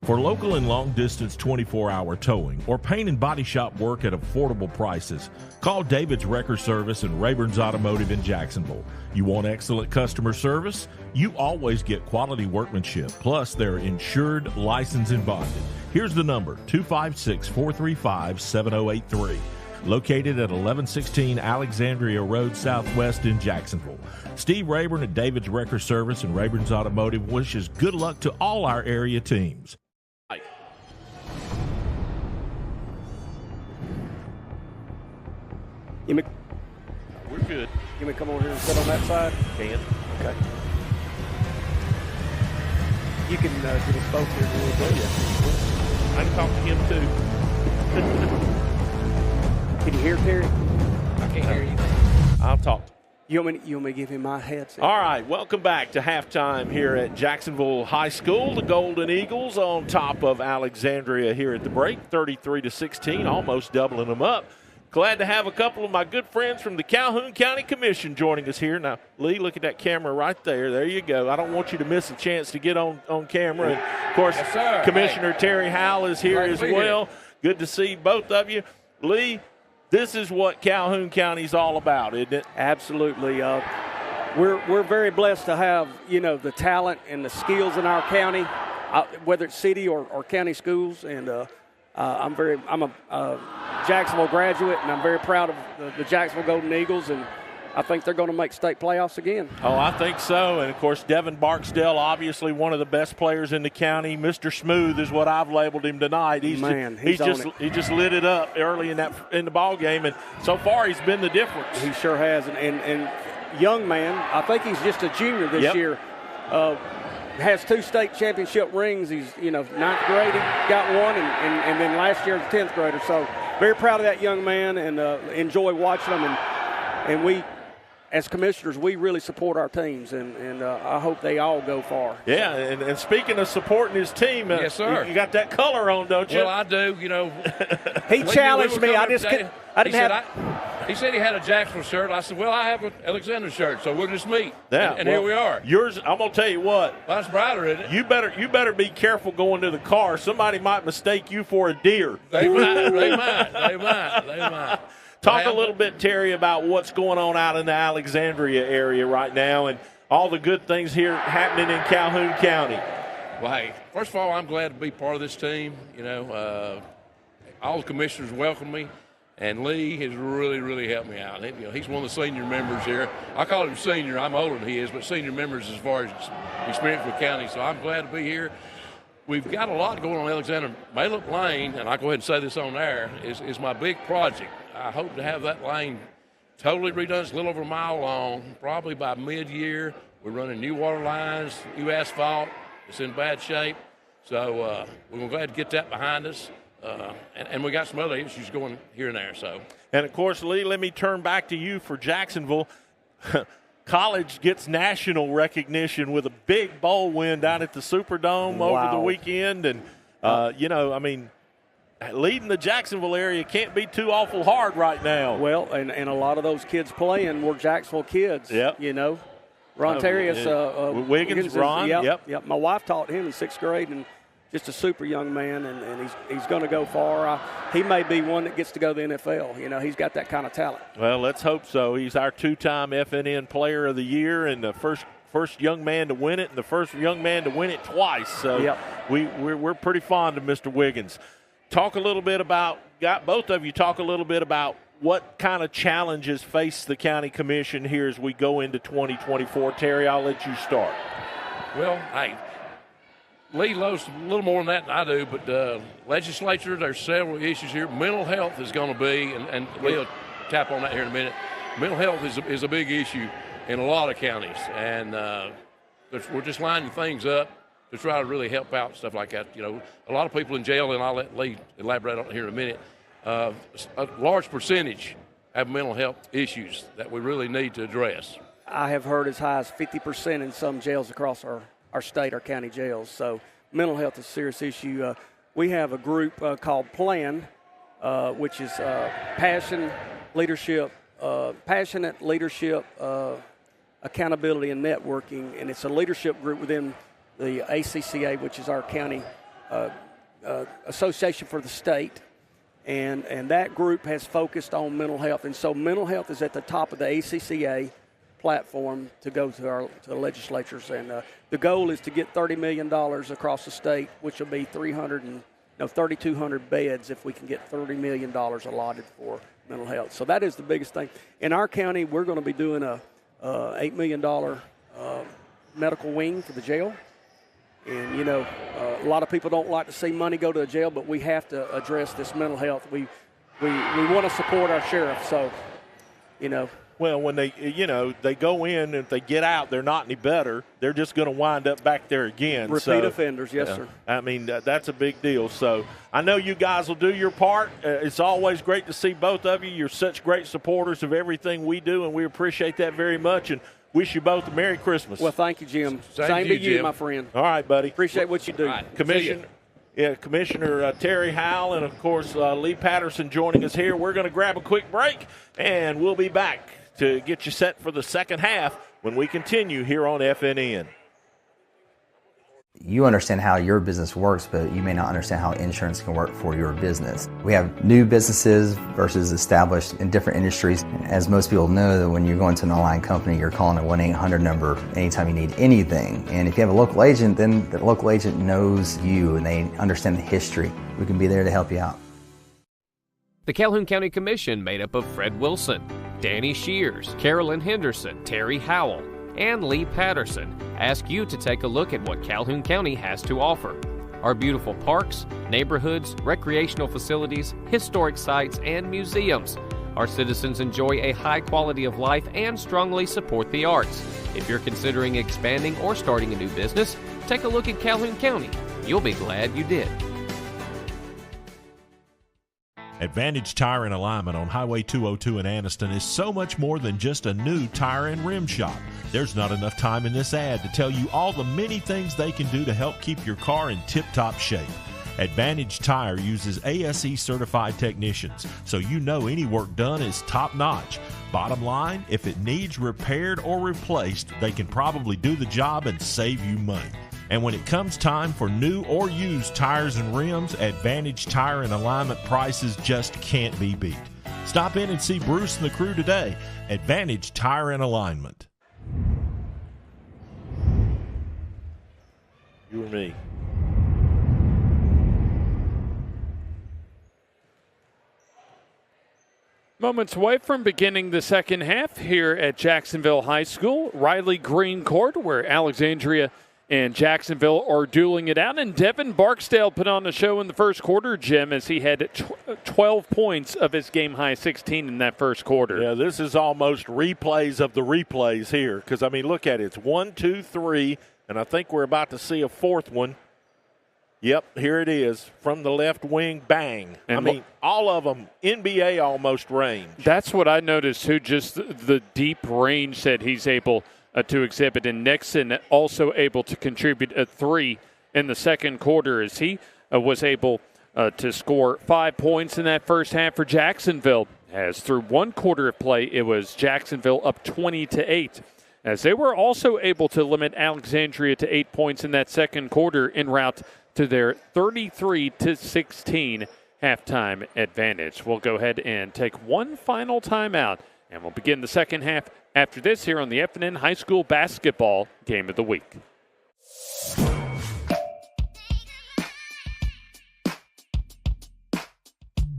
For local and long-distance 24-hour towing or paint and body shop work at affordable prices, call David's Wrecker Service and Rayburn's Automotive in Jacksonville. You want excellent customer service? You always get quality workmanship. Plus, they're insured, licensed, and bonded. Here's the number, 256-435-7083. Located at 1116 Alexandria Road Southwest in Jacksonville. Steve Rayburn at David's Wrecker Service and Rayburn's Automotive wishes good luck to all our area teams. We're good. You may come over here and sit on that side? Can. Okay. You can get us both here a little bit. I can talk to him too. Can you hear Terry? I can't hear you. I'll talk. You want me to give him my headset? All right, welcome back to halftime here at Jacksonville High School. The Golden Eagles on top of Alexandria here at the break, 33-16, almost doubling them up. Glad to have a couple of my good friends from the Calhoun County Commission joining us here. Now, Lee, look at that camera right there. There you go. I don't want you to miss a chance to get on camera. And, of course, yes, Commissioner Terry Howell is here as well. Good to see both of you. Lee, this is what Calhoun County is all about, isn't it? Absolutely. We're very blessed to have, the talent and the skills in our county, whether it's city or county schools. And I'm a Jacksonville graduate, and I'm very proud of the Jacksonville Golden Eagles, and I think they're going to make state playoffs again. Oh, I think so. And, of course, Devin Barksdale, obviously one of the best players in the county. Mr. Smooth is what I've labeled him tonight. He just lit it up early in the ball game, and so far he's been the difference. He sure has. And young man, I think he's just a junior this year. has 2 state championship rings. He's, 9th grade, he got one, and then last year was a 10th grader. So very proud of that young man, and enjoy watching him. And we, as commissioners, we really support our teams, and I hope they all go far. Yeah, and speaking of supporting his team, yes, sir. You got that color on, don't you? Well, I do. He challenged me. He said he had a Jacksonville shirt. I said, well, I have an Alexandria shirt, so we'll just meet. Yeah, and here we are. Yours, I'm going to tell you what. Well, that's brighter, isn't it? You better be careful going to the car. Somebody might mistake you for a deer. They might. Talk a little bit, Terry, about what's going on out in the Alexandria area right now and all the good things here happening in Calhoun County. Well, hey, first of all, I'm glad to be part of this team. All the commissioners welcome me, and Lee has really, really helped me out. He's one of the senior members here. I call him senior. I'm older than he is, but senior members as far as experience with county. So I'm glad to be here. We've got a lot going on in Alexandria. Maylock Lane, and I'll go ahead and say this on air, is my big project. I hope to have that lane totally redone. It's a little over a mile long. Probably by mid-year, we're running new water lines, new asphalt. It's in bad shape. So we're glad to get that behind us. And we got some other issues going here and there. So, and, of course, Lee, let me turn back to you for Jacksonville. College gets national recognition with a big bowl win down at the Superdome over the weekend. And, leading the Jacksonville area can't be too awful hard right now. Well, and a lot of those kids playing were Jacksonville kids. Yep. Ron Terrius. Wiggins, Ron. Yep. My wife taught him in 6th grade, and just a super young man, and he's going to go far. He may be one that gets to go to the NFL. He's got that kind of talent. Well, let's hope so. He's our 2-time FNN Player of the Year and the first young man to win it and the first young man to win it twice. So we're pretty fond of Mr. Wiggins. Both of you talk a little bit about what kind of challenges face the county commission here as we go into 2024. Terry, I'll let you start. Well, Lee knows a little more than that than I do, but legislature, there's several issues here. Mental health is going to be, and Lee will tap on that here in a minute. Mental health is a big issue in a lot of counties, and we're just lining things up to try to really help out and stuff like that. A lot of people in jail, and I'll let Lee elaborate on it here in a minute. A large percentage have mental health issues that we really need to address. I have heard as high as 50% in some jails across our state, our county jails. So mental health is a serious issue. We have a group called PLAN, which is passionate leadership, accountability, and networking. And it's a leadership group within the ACCA, which is our county association for the state. And that group has focused on mental health. And so mental health is at the top of the ACCA platform to go to the legislatures. And the goal is to get $30 million across the state, which will be 3,200 beds if we can get $30 million allotted for mental health. So that is the biggest thing. In our county, we're going to be doing a $8 million medical wing for the jail. And, a lot of people don't like to see money go to the jail, but we have to address this mental health. We want to support our sheriff, so, Well, when they go in and if they get out, they're not any better. They're just going to wind up back there again. Repeat offenders, yes, sir. I mean, that's a big deal. So I know you guys will do your part. It's always great to see both of you. You're such great supporters of everything we do, and we appreciate that very much. And wish you both a Merry Christmas. Well, thank you, Jim. Same to you, my friend. All right, buddy. Appreciate what you do. Right. Commissioner Terry Howell and, of course, Lee Patterson joining us here. We're going to grab a quick break, and we'll be back to get you set for the second half when we continue here on FNN. You understand how your business works, but you may not understand how insurance can work for your business. We have new businesses versus established in different industries. As most people know, that when you're going to an online company, you're calling a 1-800 number anytime you need anything. And if you have a local agent, then the local agent knows you and they understand the history. We can be there to help you out. The Calhoun County Commission, made up of Fred Wilson, Danny Shears, Carolyn Henderson, Terry Howell, and Lee Patterson, ask you to take a look at what Calhoun County has to offer. Our beautiful parks, neighborhoods, recreational facilities, historic sites, and museums. Our citizens enjoy a high quality of life and strongly support the arts. If you're considering expanding or starting a new business, take a look at Calhoun County. You'll be glad you did. Advantage Tire and Alignment on Highway 202 in Anniston is so much more than just a new tire and rim shop. There's not enough time in this ad to tell you all the many things they can do to help keep your car in tip-top shape. Advantage Tire uses ASE certified technicians, so you know any work done is top-notch. Bottom line, if it needs repaired or replaced, they can probably do the job and save you money. And when it comes time for new or used tires and rims, Advantage Tire and Alignment prices just can't be beat. Stop in and see Bruce and the crew today. Advantage Tire and Alignment. You or me? Moments away from beginning the second half here at Jacksonville High School. Riley Green Court, where Alexandria and Jacksonville are dueling it out. And Devin Barksdale put on a show in the first quarter, Jim, as he had 12 points of his game-high 16 in that first quarter. Yeah, this is almost replays of the replays here because, I mean, look at it. It's 1, 2, 3, and I think we're about to see a fourth one. Yep, here it is from the left wing, bang. And I mean, all of them NBA almost range. That's what I noticed, too, just the deep range that he's able to exhibit. And Nixon also able to contribute a 3 in the second quarter as he was able to score 5 points in that first half for Jacksonville. As through one quarter of play, it was Jacksonville up 20-8. As they were also able to limit Alexandria to 8 points in that second quarter en route to their 33-16 halftime advantage. We'll go ahead and take one final timeout, and we'll begin the second half after this here on the FNN High School Basketball Game of the Week.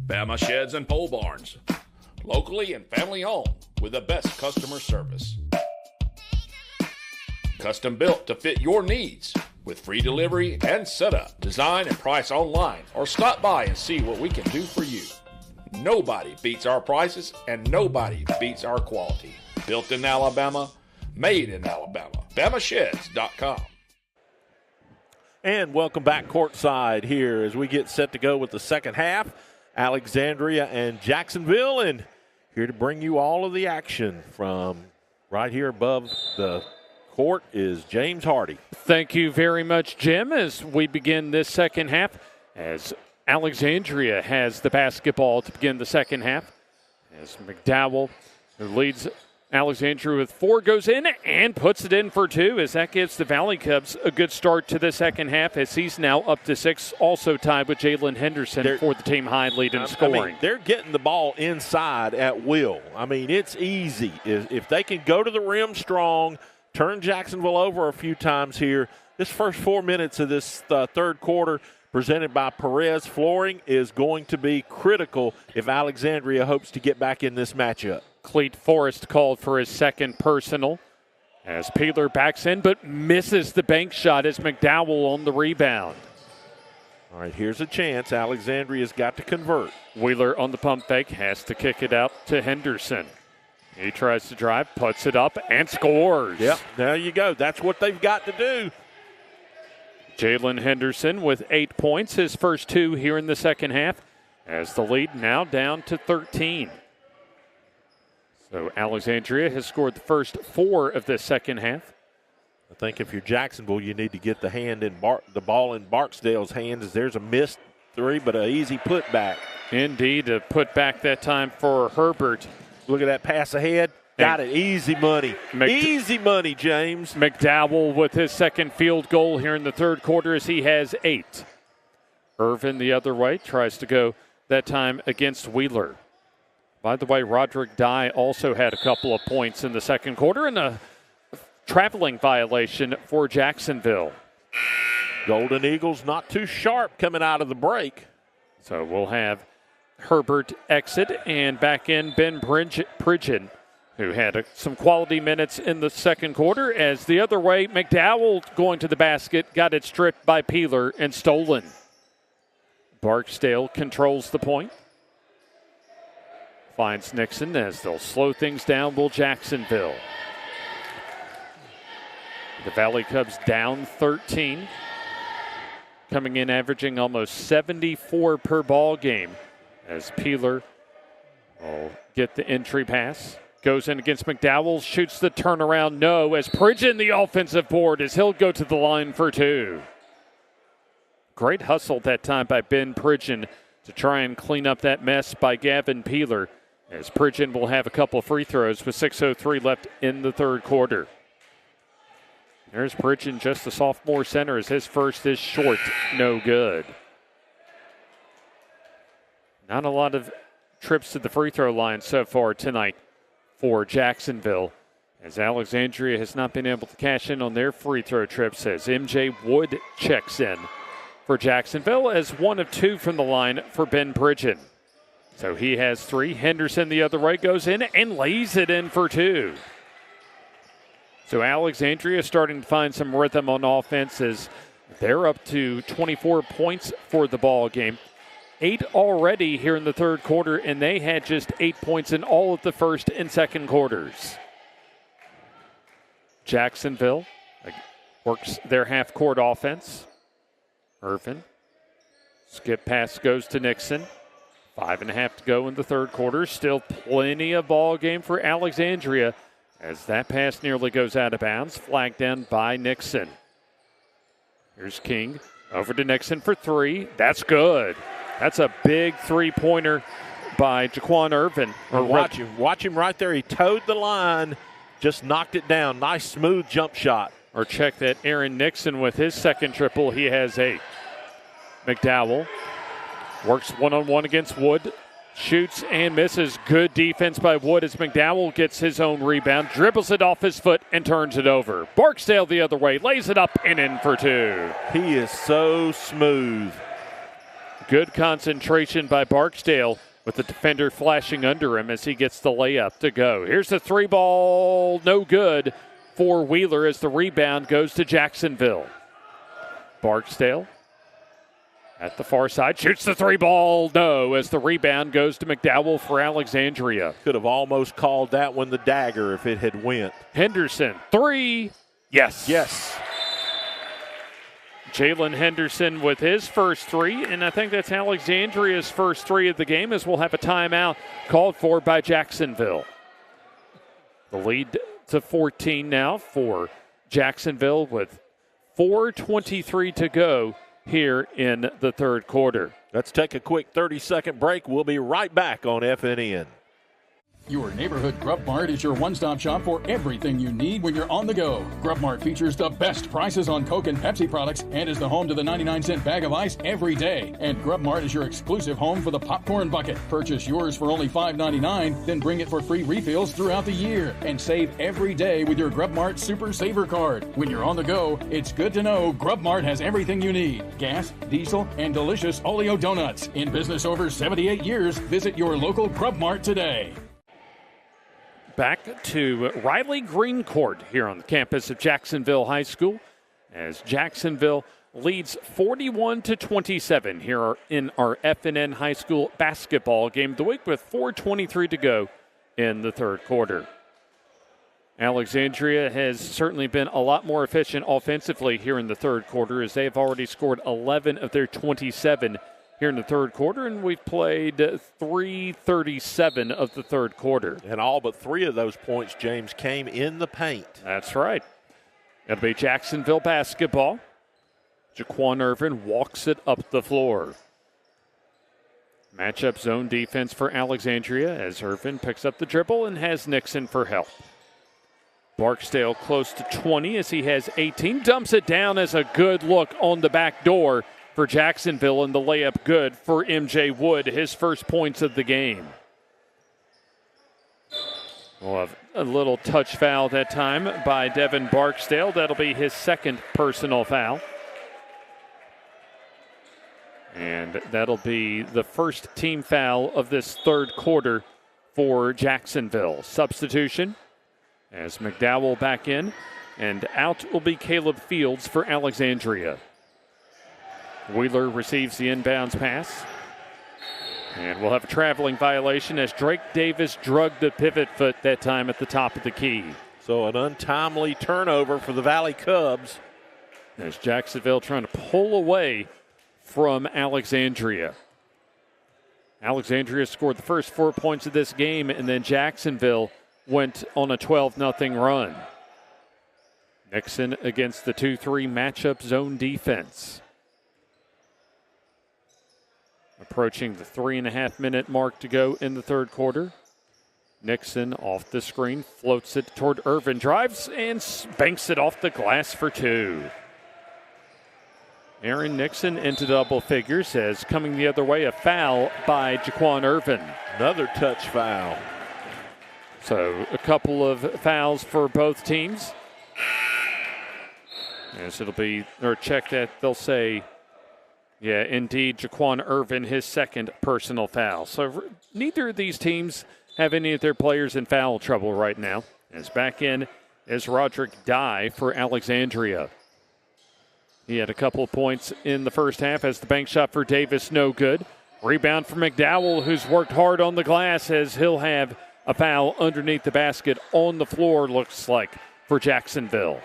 Bama Sheds and Pole Barns, locally and family owned with the best customer service. Custom built to fit your needs with free delivery and setup. Design and price online or stop by and see what we can do for you. Nobody beats our prices and nobody beats our quality. Built in Alabama, made in Alabama. BamaSheds.com. And welcome back courtside here as we get set to go with the second half. Alexandria and Jacksonville, and here to bring you all of the action from right here above the court is James Hardy. Thank you very much, Jim, as we begin this second half, as Alexandria has the basketball to begin the second half, as McDowell, who leads Alexandria with 4, goes in and puts it in for 2, as that gives the Valley Cubs a good start to the second half, as he's now up to 6, also tied with Jalen Henderson for the team high lead in scoring. I mean, they're getting the ball inside at will. I mean, it's easy. If they can go to the rim strong, turn Jacksonville over a few times here. This first 4 minutes of this third quarter, presented by Perez Flooring, is going to be critical if Alexandria hopes to get back in this matchup. Cleet Forrest called for his second personal as Peeler backs in but misses the bank shot as McDowell on the rebound. All right, here's a chance. Alexandria's got to convert. Wheeler on the pump fake has to kick it out to Henderson. He tries to drive, puts it up, and scores. Yep, there you go. That's what they've got to do. Jalen Henderson with 8 points, his first 2 here in the second half, as the lead now down to 13. So Alexandria has scored the first 4 of the second half. I think if you're Jacksonville, you need to get the ball in Barksdale's hands, as there's a missed 3, but an easy putback. Indeed, a putback that time for Herbert. Look at that pass ahead. Got it. Easy money. Easy money, James. McDowell with his second field goal here in the third quarter as he has 8. Irvin the other way tries to go that time against Wheeler. By the way, Roderick Dye also had a couple of points in the second quarter and a traveling violation for Jacksonville. Golden Eagles not too sharp coming out of the break. So we'll have Herbert exit and back in Ben Pridgeon, who had some quality minutes in the second quarter. As the other way, McDowell going to the basket, got it stripped by Peeler and stolen. Barksdale controls the point. Finds Nixon as they'll slow things down, will Jacksonville. The Valley Cubs down 13. Coming in averaging almost 74 per ball game as Peeler will get the entry pass. Goes in against McDowell, shoots the turnaround, no, as Pridgeon the offensive board as he'll go to the line for two. Great hustle that time by Ben Pridgeon to try and clean up that mess by Gavin Peeler, as Pridgeon will have a couple of free throws with 6:03 left in the third quarter. There's Pridgeon, just a sophomore center, as his first is short, no good. Not a lot of trips to the free throw line so far tonight for Jacksonville, as Alexandria has not been able to cash in on their free throw trips, as MJ Wood checks in for Jacksonville as one of two from the line for Ben Pridgeon. So he has three. Henderson the other way goes in and lays it in for two. So Alexandria starting to find some rhythm on offense as they're up to 24 points for the ball game. 8 already here in the third quarter, and they had just 8 points in all of the first and second quarters. Jacksonville works their half-court offense. Irvin. Skip pass goes to Nixon. 5.5 to go in the third quarter. Still plenty of ball game for Alexandria as that pass nearly goes out of bounds. Flagged down by Nixon. Here's King. Over to Nixon for three. That's good. That's a big three-pointer by Jaquan Irvin. Watch him right there. He towed the line, just knocked it down. Nice, smooth jump shot. Or check that Aaron Nixon with his second triple. He has 8. McDowell works one-on-one against Wood. Shoots and misses. Good defense by Wood as McDowell gets his own rebound, dribbles it off his foot, and turns it over. Barksdale the other way, lays it up and in for two. He is so smooth. Good concentration by Barksdale with the defender flashing under him as he gets the layup to go. Here's the three ball, no good for Wheeler as the rebound goes to Jacksonville. Barksdale at the far side, shoots the three ball, no, as the rebound goes to McDowell for Alexandria. Could have almost called that one the dagger if it had went. Henderson, three, yes. Yes. Jalen Henderson with his first three, and I think that's Alexandria's first three of the game, as we'll have a timeout called for by Jacksonville. The lead to 14 now for Jacksonville with 4:23 to go here in the third quarter. Let's take a quick 30-second break. We'll be right back on FNN. Your neighborhood Grub Mart is your one-stop shop for everything you need when you're on the go. Grub Mart features the best prices on Coke and Pepsi products and is the home to the 99-cent bag of ice every day. And Grub Mart is your exclusive home for the popcorn bucket. Purchase yours for only $5.99, then bring it for free refills throughout the year. And save every day with your Grub Mart Super Saver card. When you're on the go, it's good to know Grub Mart has everything you need. Gas, diesel, and delicious Oleo donuts. In business over 78 years, visit your local Grub Mart today. Back to Riley Green Court here on the campus of Jacksonville High School as Jacksonville leads 41-27 here in our FNN High School basketball game of the week with 4:23 to go in the third quarter. Alexandria has certainly been a lot more efficient offensively here in the third quarter as they have already scored 11 of their 27 here in the third quarter, and we've played 3:37 of the third quarter. And all but 3 of those points, James, came in the paint. That's right. It'll be Jacksonville basketball. Jaquan Irvin walks it up the floor. Matchup zone defense for Alexandria as Irvin picks up the dribble and has Nixon for help. Barksdale close to 20 as he has 18. Dumps it down as a good look on the back door for Jacksonville, and the layup good for MJ Wood, his first points of the game. We'll have a little touch foul that time by Devin Barksdale. That'll be his second personal foul. And that'll be the first team foul of this third quarter for Jacksonville. Substitution as McDowell back in, and out will be Caleb Fields for Alexandria. Wheeler receives the inbounds pass. And we'll have a traveling violation as Drake Davis drugged the pivot foot that time at the top of the key. So an untimely turnover for the Valley Cubs. As Jacksonville trying to pull away from Alexandria. Alexandria scored the first 4 points of this game, and then Jacksonville went on a 12-0 run. Nixon against the 2-3 matchup zone defense. Approaching the 3.5-minute mark to go in the third quarter. Nixon off the screen, floats it toward Irvin, drives and banks it off the glass for 2. Aaron Nixon into double figures as coming the other way, a foul by Jaquan Irvin. Another touch foul. So a couple of fouls for both teams. As it'll be, or check that, they'll say, yeah, indeed, Jaquan Irvin, his second personal foul. So neither of these teams have any of their players in foul trouble right now. As back in is Roderick Dye for Alexandria. He had a couple of points in the first half as the bank shot for Davis, no good. Rebound for McDowell, who's worked hard on the glass, as he'll have a foul underneath the basket on the floor, looks like, for Jacksonville.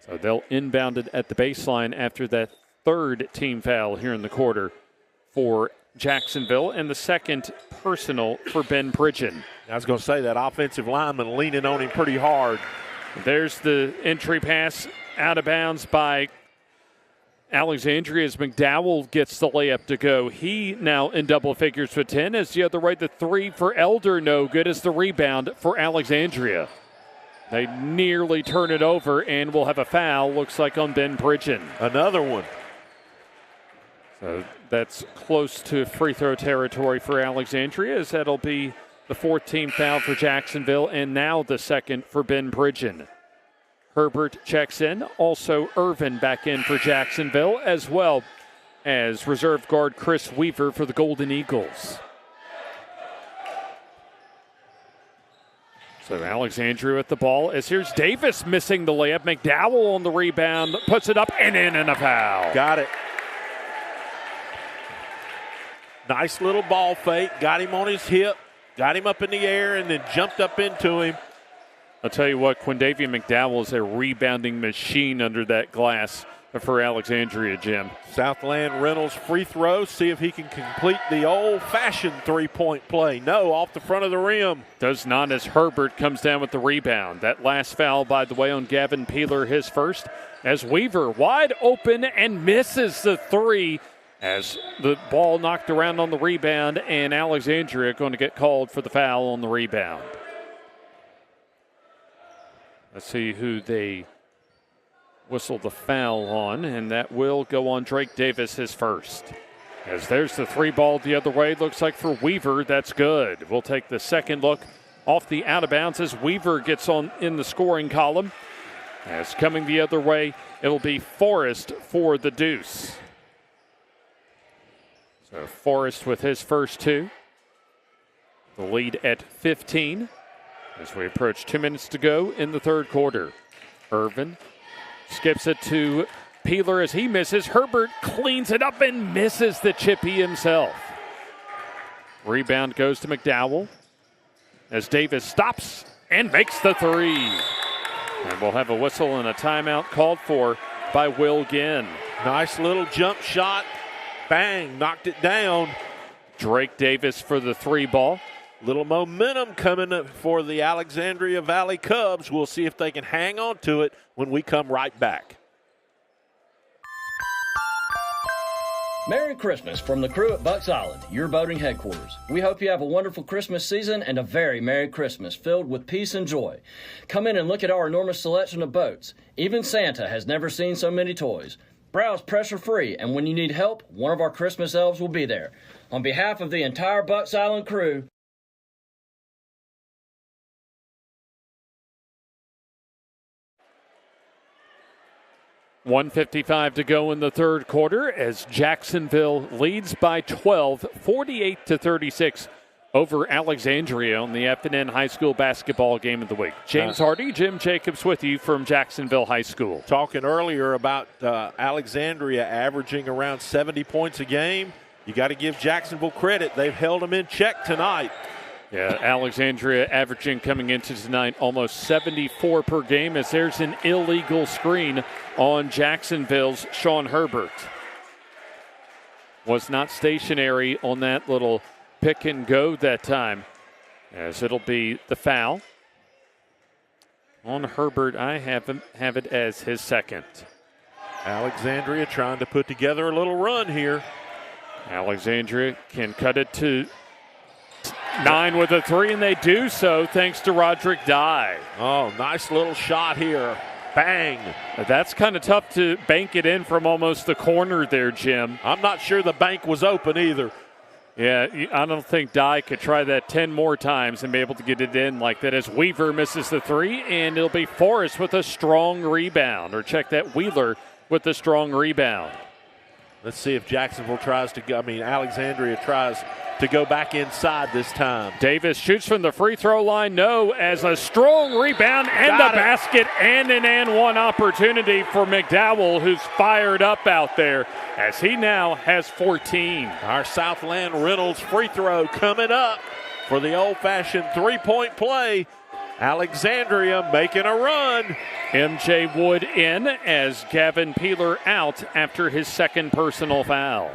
So they'll inbound it at the baseline after that third team foul here in the quarter for Jacksonville, and the second personal for Ben Pridgeon. I was going to say that offensive lineman leaning on him pretty hard. There's the entry pass out of bounds by Alexandria as McDowell gets the layup to go. He now in double figures with 10. As the other way, the 3 for Elder, no good, as the rebound for Alexandria. They nearly turn it over and will have a foul, looks like, on Ben Pridgeon. Another one. So that's close to free throw territory for Alexandria, as that'll be the 4th team foul for Jacksonville, and now the second for Ben Pridgeon. Herbert checks in. Also Irvin back in for Jacksonville, as well as reserve guard Chris Weaver for the Golden Eagles. So Alexandria with the ball, as here's Davis missing the layup. McDowell on the rebound, puts it up and in, and a foul. Got it. Nice little ball fake. Got him on his hip, got him up in the air, and then jumped up into him. I'll tell you what, Quindavian McDowell is a rebounding machine under that glass for Alexandria, Jim. Southland Reynolds free throw. See if he can complete the old-fashioned three-point play. No, off the front of the rim. Does not, as Herbert comes down with the rebound. That last foul, by the way, on Gavin Peeler, his first, as Weaver wide open and misses the 3 as the ball knocked around on the rebound, and Alexandria going to get called for the foul on the rebound. Let's see who they whistle the foul on, and that will go on Drake Davis, his first. As there's the 3 ball the other way, looks like for Weaver, that's good. We'll take the second look off the out of bounds as Weaver gets on in the scoring column. As coming the other way, it'll be Forrest for the deuce. So Forrest with his first 2. The lead at 15 as we approach 2 minutes to go in the third quarter. Irvin skips it to Peeler as he misses. Herbert cleans it up and misses the chippy himself. Rebound goes to McDowell as Davis stops and makes the 3. And we'll have a whistle and a timeout called for by Will Ginn. Nice little jump shot. Bang, knocked it down. Drake Davis for the 3 ball. Little momentum coming for the Alexandria Valley Cubs. We'll see if they can hang on to it when we come right back. Merry Christmas from the crew at Bucks Island, your boating headquarters. We hope you have a wonderful Christmas season and a very Merry Christmas filled with peace and joy. Come in and look at our enormous selection of boats. Even Santa has never seen so many toys. Browse pressure-free, and when you need help, one of our Christmas elves will be there. On behalf of the entire Bucks Island crew, 1:55 to go in the third quarter as Jacksonville leads by 12, 48-36 over Alexandria on the FNN High School basketball game of the week. James Hardy, Jim Jacobs with you from Jacksonville High School. Talking earlier about Alexandria averaging around 70 points a game. you got to give Jacksonville credit. They've held them in check tonight. Yeah, Alexandria averaging coming into tonight almost 74 per game as there's an illegal screen on Jacksonville's Sean Herbert. Was not stationary on that little pick and go that time, as it'll be the foul on Herbert. I have it as his second. Alexandria trying to put together a little run here. Alexandria can cut it to 9 with a 3, and they do so thanks to Roderick Dye. Oh, nice little shot here. Bang. That's kind of tough to bank it in from almost the corner there, Jim. I'm not sure the bank was open either. Yeah, I don't think Dye could try that 10 more times and be able to get it in like that as Weaver misses the 3, and it'll be Forrest with a strong rebound. Or check that, Wheeler with a strong rebound. Let's see if Jacksonville Alexandria tries to go back inside this time. Davis shoots from the free throw line. No, as a strong rebound and the basket and an and one opportunity for McDowell, who's fired up out there as he now has 14. Our Southland Reynolds free throw coming up for the old-fashioned three-point play. Alexandria making a run. MJ Wood in as Gavin Peeler out after his second personal foul.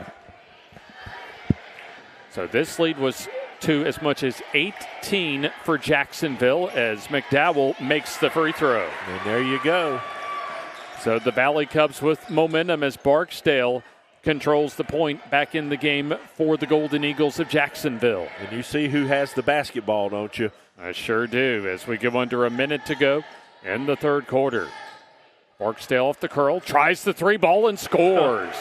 So this lead was to as much as 18 for Jacksonville as McDowell makes the free throw. And there you go. So the Valley Cubs with momentum as Barksdale controls the point back in the game for the Golden Eagles of Jacksonville. And you see who has the basketball, don't you? I sure do, as we go under a minute to go in the third quarter. Barksdale off the curl, tries the three ball and scores.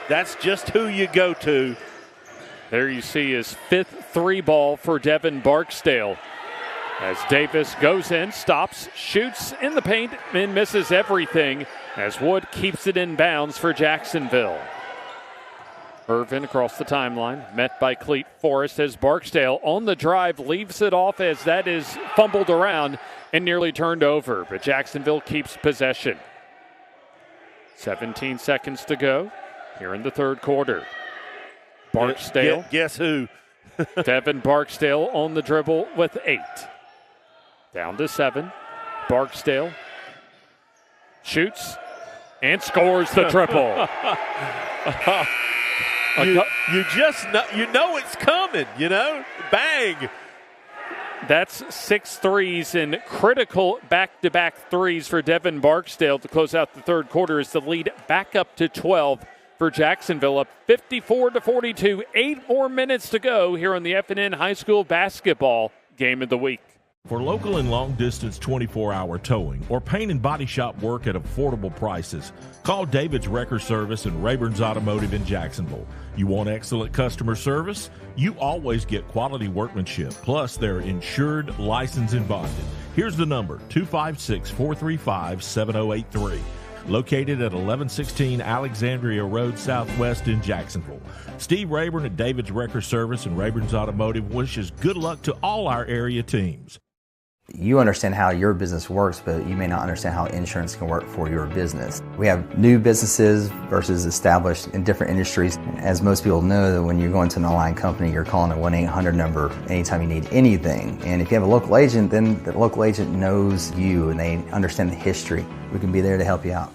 That's just who you go to. There you see his fifth three ball for Devin Barksdale. As Davis goes in, stops, shoots in the paint, and misses everything as Wood keeps it in bounds for Jacksonville. Irvin across the timeline, met by Cleet Forrest as Barksdale on the drive leaves it off as that is fumbled around and nearly turned over, but Jacksonville keeps possession. 17 seconds to go here in the third quarter. Barksdale. Guess who? Devin Barksdale on the dribble with 8. Down to 7. Barksdale shoots and scores the triple. You know it's coming, bang. That's 6 threes and critical back-to-back threes for Devin Barksdale to close out the third quarter as the lead back up to 12 for Jacksonville, up 54-42. 8 more minutes to go here on the FNN High School Basketball Game of the Week. For local and long-distance 24-hour towing or paint and body shop work at affordable prices, call David's Wrecker Service and Rayburn's Automotive in Jacksonville. You want excellent customer service? You always get quality workmanship. Plus, they're insured, licensed, and bonded. Here's the number, 256-435-7083. Located at 1116 Alexandria Road Southwest in Jacksonville. Steve Rayburn at David's Wrecker Service and Rayburn's Automotive wishes good luck to all our area teams. You understand how your business works, but you may not understand how insurance can work for your business. We have new businesses versus established in different industries. As most people know, that when you go into an online company, you're calling a 1-800 number anytime you need anything. And if you have a local agent, then the local agent knows you and they understand the history. We can be there to help you out.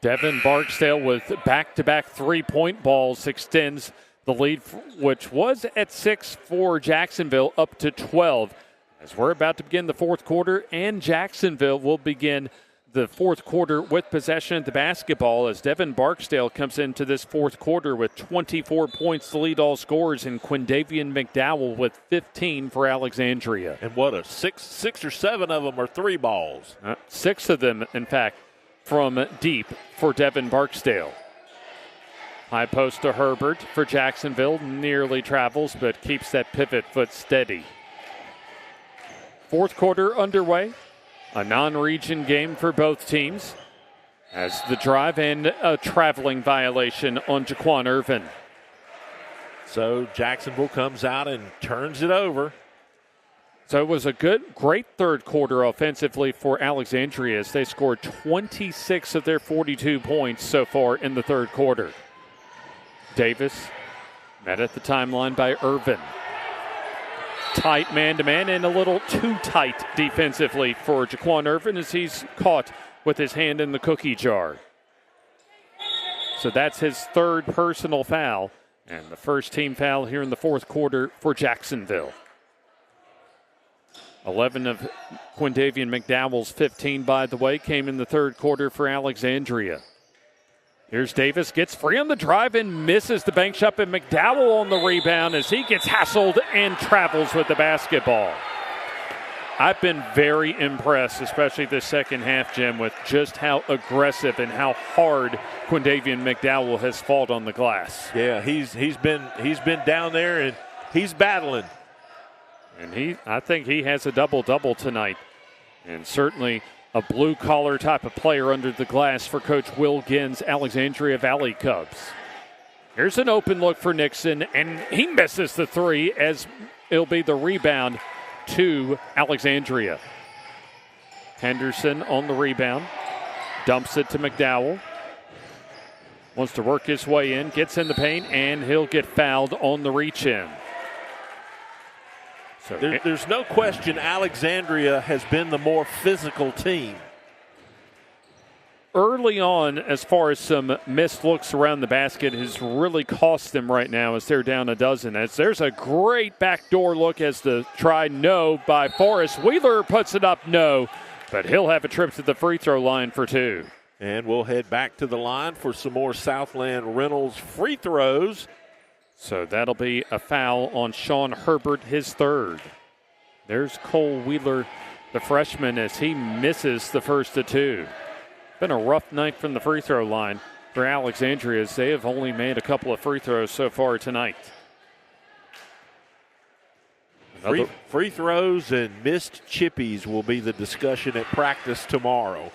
Devin Barksdale with back-to-back three-point balls extends the lead, which was at 6 for Jacksonville, up to 12. As we're about to begin the fourth quarter, and Jacksonville will begin the fourth quarter with possession of the basketball as Devin Barksdale comes into this fourth quarter with 24 points to lead all scorers, and Quindavian McDowell with 15 for Alexandria. And what, six or seven of them are three balls. 6 of them, in fact, from deep for Devin Barksdale. High post to Herbert for Jacksonville. Nearly travels, but keeps that pivot foot steady. Fourth quarter underway. A non-region game for both teams. As the drive and a traveling violation on Jaquan Irvin. So Jacksonville comes out and turns it over. So it was a great third quarter offensively for Alexandria as they scored 26 of their 42 points so far in the third quarter. Davis met at the timeline by Irvin. Tight man-to-man and a little too tight defensively for Jaquan Irvin as he's caught with his hand in the cookie jar. So that's his third personal foul and the first team foul here in the fourth quarter for Jacksonville. 11 of Quindavian McDowell's 15, by the way, came in the third quarter for Alexandria. Here's Davis, gets free on the drive and misses the bank shot, and McDowell on the rebound as he gets hassled and travels with the basketball. I've been very impressed, especially this second half, Jim, with just how aggressive and how hard Quindavian McDowell has fought on the glass. Yeah, he's been down there and he's battling. And I think he has a double-double tonight. And certainly a blue-collar type of player under the glass for Coach Will Ginn's Alexandria Valley Cubs. Here's an open look for Nixon, and he misses the three as it'll be the rebound to Alexandria. Henderson on the rebound, dumps it to McDowell. Wants to work his way in, gets in the paint, and he'll get fouled on the reach-in. So there's no question Alexandria has been the more physical team. Early on, as far as some missed looks around the basket, has really cost them right now as they're down a dozen. As there's a great backdoor look as the try no by Forrest. Wheeler puts it up no, but he'll have a trip to the free throw line for two. And we'll head back to the line for some more Southland Reynolds free throws. So that'll be a foul on Sean Herbert, his third. There's Cole Wheeler, the freshman, as he misses the first of two. Been a rough night from the free throw line for Alexandria as they have only made a couple of free throws so far tonight. Free throws and missed chippies will be the discussion at practice tomorrow.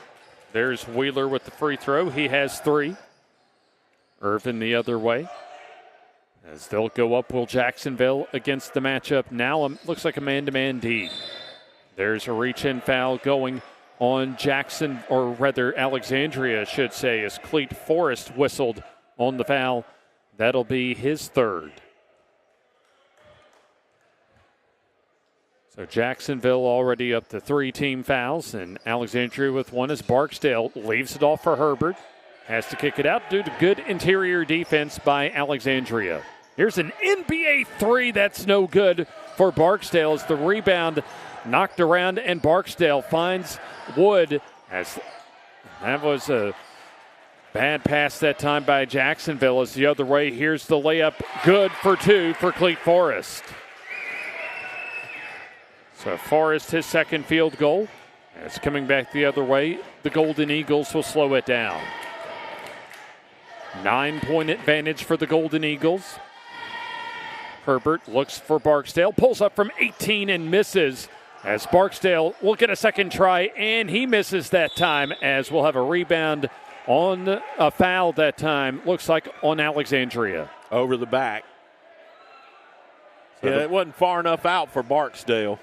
There's Wheeler with the free throw. He has three. Irvin the other way. As they'll go up, will Jacksonville against the matchup now. Looks like a man-to-man D. There's a reach-in foul going on Jackson, or rather Alexandria, I should say, as Cleet Forrest whistled on the foul. That'll be his third. So Jacksonville already up to 3 team fouls, and Alexandria with one as Barksdale leaves it off for Herbert. Has to kick it out due to good interior defense by Alexandria. Here's an NBA three that's no good for Barksdale as the rebound knocked around, and Barksdale finds Wood as that was a bad pass that time by Jacksonville. As the other way, here's the layup, good for two for Cleet Forrest. So Forrest, his second field goal. It's coming back the other way. The Golden Eagles will slow it down. 9-point advantage for the Golden Eagles. Herbert looks for Barksdale, pulls up from 18 and misses as Barksdale will get a second try, and he misses that time as we'll have a rebound on a foul that time, looks like on Alexandria. Over the back. Yeah, it wasn't far enough out for Barksdale.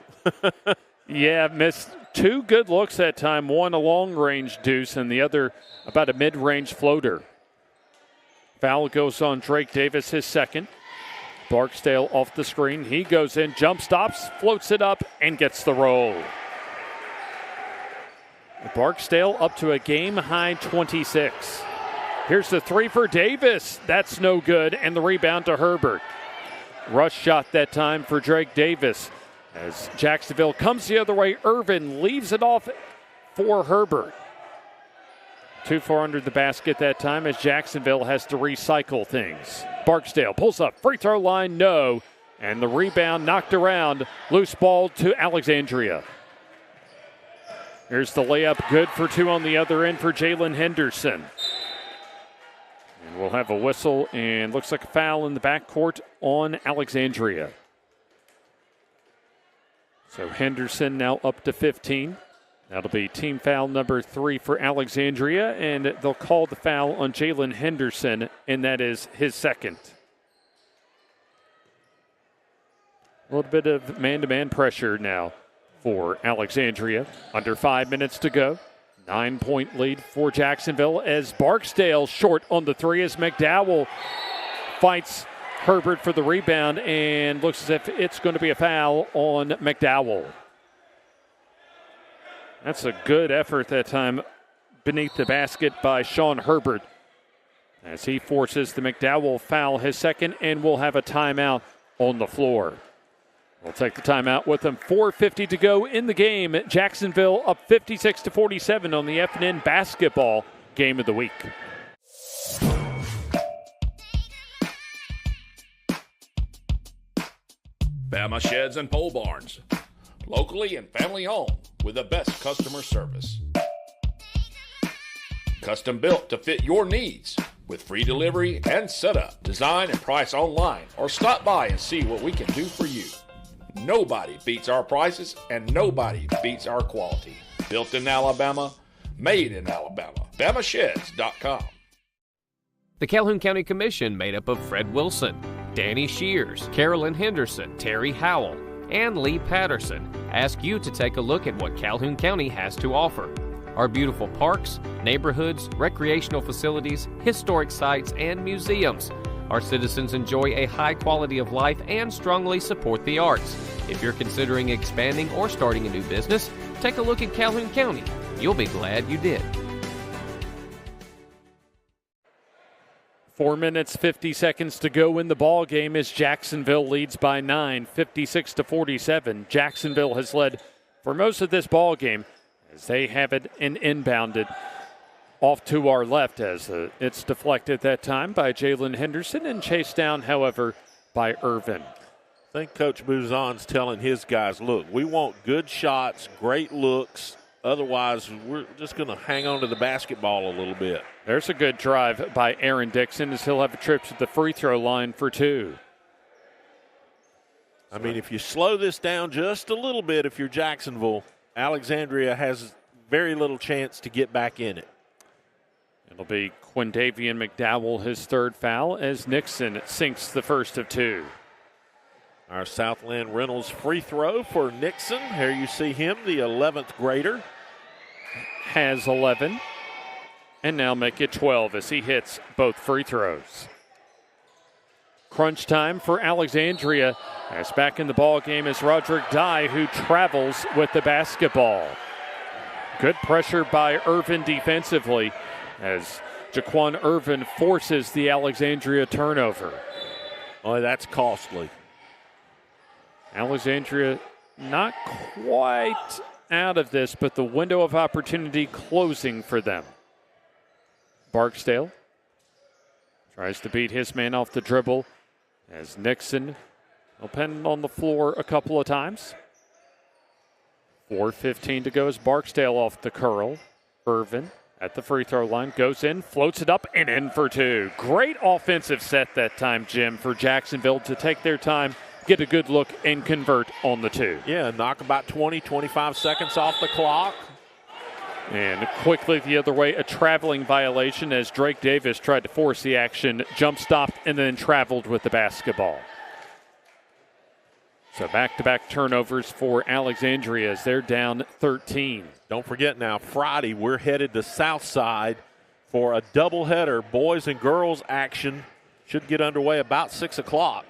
Yeah, missed 2 good looks that time, one a long-range deuce and the other about a mid-range floater. Foul goes on Drake Davis, his second. Barksdale off the screen. He goes in, jump stops, floats it up, and gets the roll. Barksdale up to a game-high 26. Here's the three for Davis. That's no good, and the rebound to Herbert. Rush shot that time for Drake Davis. As Jacksonville comes the other way, Irvin leaves it off for Herbert. 2-4 under the basket that time as Jacksonville has to recycle things. Barksdale pulls up, free throw line, no. And the rebound knocked around, loose ball to Alexandria. Here's the layup, good for 2 on the other end for Jalen Henderson. And we'll have a whistle and looks like a foul in the backcourt on Alexandria. So Henderson now up to 15. That'll be team foul number 3 for Alexandria, and they'll call the foul on Jalen Henderson, and that is his second. A little bit of man-to-man pressure now for Alexandria. Under 5 minutes to go. 9-point lead for Jacksonville as Barksdale short on the three as McDowell fights Herbert for the rebound and looks as if it's going to be a foul on McDowell. That's a good effort that time beneath the basket by Sean Herbert as he forces the McDowell foul, his second, and will have a timeout on the floor. We'll take the timeout with them. 4:50 to go in the game. Jacksonville up 56-47 on the FNN basketball game of the week. Bama Sheds and Pole Barns. Locally and family owned with the best customer service. Custom built to fit your needs with free delivery and setup. Design and price online or stop by and see what we can do for you. Nobody beats our prices and nobody beats our quality. Built in Alabama, made in Alabama. BamaSheds.com. The Calhoun County Commission, made up of Fred Wilson, Danny Shears, Carolyn Henderson, Terry Howell, and Lee Patterson, ask you to take a look at what Calhoun County has to offer. Our beautiful parks, neighborhoods, recreational facilities, historic sites, and museums. Our citizens enjoy a high quality of life and strongly support the arts. If you're considering expanding or starting a new business, take a look at Calhoun County. You'll be glad you did. 4 minutes, 50 seconds to go in the ball game as Jacksonville leads by 9, 56-47. Jacksonville has led for most of this ball game as they have it inbounded off to our left as it's deflected that time by Jalen Henderson and chased down, however, by Irvin. I think Coach Bouzon's telling his guys, look, we want good shots, great looks. Otherwise, we're just going to hang on to the basketball a little bit. There's a good drive by Aaron Dixon as he'll have a trip to the free throw line for two. I mean, if you slow this down just a little bit, if you're Jacksonville, Alexandria has very little chance to get back in it. It'll be Quindavian McDowell, his third foul, as Nixon sinks the first of two. Our Southland Reynolds free throw for Nixon. Here you see him, the 11th grader. Has 11. And now make it 12 as he hits both free throws. Crunch time for Alexandria as back in the ball game is Roderick Dye, who travels with the basketball. Good pressure by Irvin defensively as Jaquan Irvin forces the Alexandria turnover. Oh, that's costly. Alexandria not quite out of this, but the window of opportunity closing for them. Barksdale tries to beat his man off the dribble as Nixon will pen on the floor a couple of times. 4:15 to go as Barksdale off the curl. Irvin at the free throw line goes in, floats it up, and in for two. Great offensive set that time, Jim, for Jacksonville to take their time, get a good look, and convert on the two. Yeah, knock about 20, 25 seconds off the clock. And quickly the other way, a traveling violation as Drake Davis tried to force the action, jump stopped, and then traveled with the basketball. So back-to-back turnovers for Alexandria as they're down 13. Don't forget now, Friday, we're headed to Southside for a doubleheader. Boys and girls action should get underway about 6 o'clock.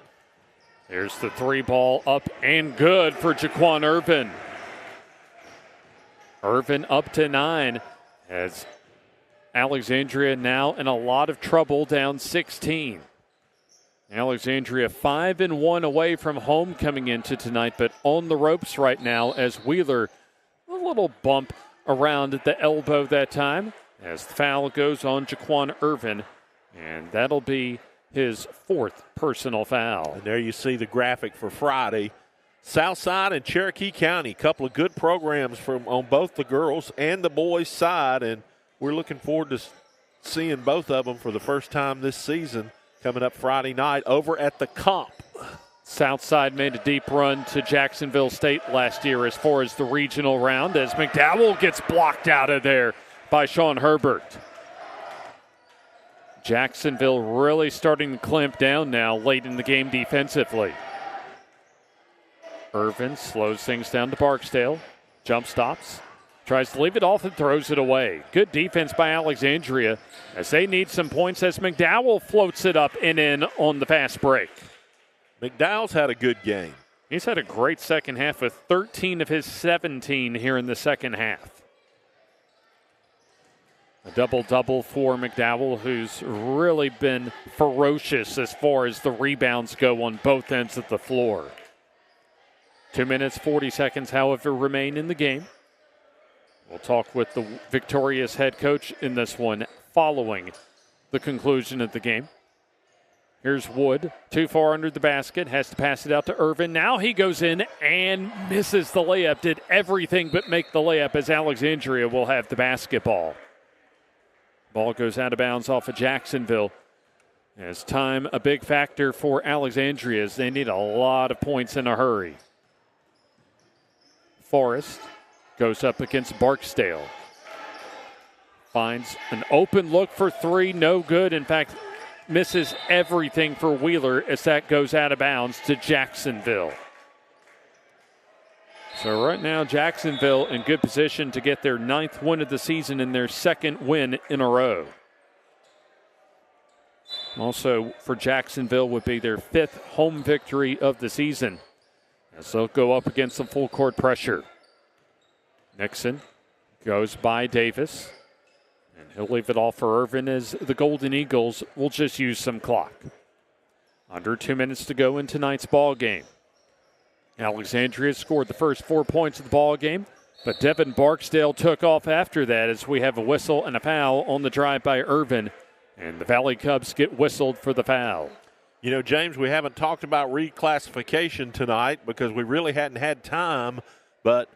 There's the three ball up and good for Jaquan Irvin. Irvin up to 9 as Alexandria now in a lot of trouble, down 16. Alexandria 5-1 away from home coming into tonight, but on the ropes right now as Wheeler, a little bump around the elbow that time as the foul goes on Jaquan Irvin, and that'll be his fourth personal foul. And there you see the graphic for Friday. Southside and Cherokee County, a couple of good programs from on both the girls and the boys' side, and we're looking forward to seeing both of them for the first time this season coming up Friday night over at the Comp. Southside made a deep run to Jacksonville State last year as far as the regional round as McDowell gets blocked out of there by Sean Herbert. Jacksonville really starting to clamp down now late in the game defensively. Irvin slows things down to Barksdale. Jump stops. Tries to leave it off and throws it away. Good defense by Alexandria as they need some points as McDowell floats it up and in on the fast break. McDowell's had a good game. He's had a great second half with 13 of his 17 here in the second half. A double-double for McDowell, who's really been ferocious as far as the rebounds go on both ends of the floor. 2 minutes, 40 seconds, however, remain in the game. We'll talk with the victorious head coach in this one following the conclusion of the game. Here's Wood, too far under the basket, has to pass it out to Irvin. Now he goes in and misses the layup, did everything but make the layup as Alexandria will have the basketball. Ball goes out of bounds off of Jacksonville. As time a big factor for Alexandria as they need a lot of points in a hurry. Forrest goes up against Barksdale. Finds an open look for three, no good. In fact, misses everything for Wheeler as that goes out of bounds to Jacksonville. So right now, Jacksonville in good position to get their 9th win of the season and their 2nd win in a row. Also for Jacksonville would be their 5th home victory of the season as they'll go up against some full court pressure. Nixon goes by Davis, and he'll leave it all for Irvin as the Golden Eagles will just use some clock. Under 2 minutes to go in tonight's ball game. Alexandria scored the first 4 points of the ball game, but Devin Barksdale took off after that as we have a whistle and a foul on the drive by Irvin, and the Valley Cubs get whistled for the foul. You know, James, we haven't talked about reclassification tonight because we really hadn't had time, but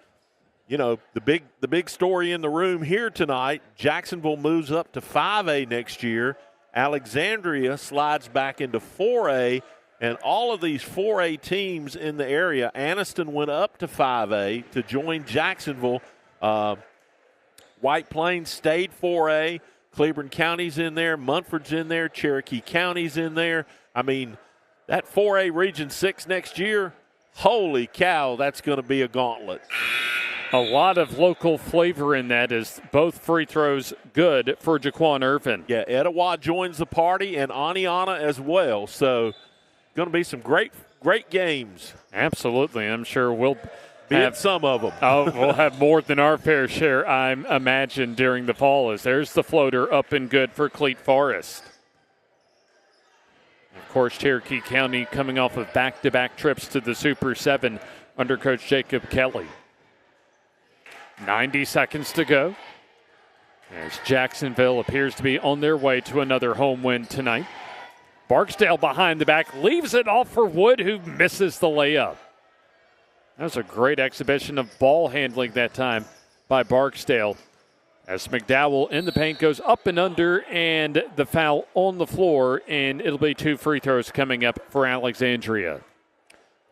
you know, the big story in the room here tonight, Jacksonville moves up to 5A next year. Alexandria slides back into 4A, and all of these 4A teams in the area, Anniston went up to 5A to join Jacksonville. White Plains stayed 4A. Cleburne County's in there. Munford's in there. Cherokee County's in there. I mean, that 4A Region 6 next year, holy cow, that's going to be a gauntlet. A lot of local flavor in that is both free throws good for Jaquan Irvin. Yeah, Etowah joins the party and Aniana as well. So going to be some great games. Absolutely. I'm sure we'll have some of them. We'll have more than our fair share, I imagine, during the fall. As there's the floater up and good for Cleet Forest. Of course, Cherokee County coming off of back-to-back trips to the Super 7 under Coach Jacob Kelly. 90 seconds to go as Jacksonville appears to be on their way to another home win tonight. Barksdale behind the back leaves it off for Wood, who misses the layup. That was a great exhibition of ball handling that time by Barksdale as McDowell in the paint goes up and under, and the foul on the floor, and it'll be 2 free throws coming up for Alexandria.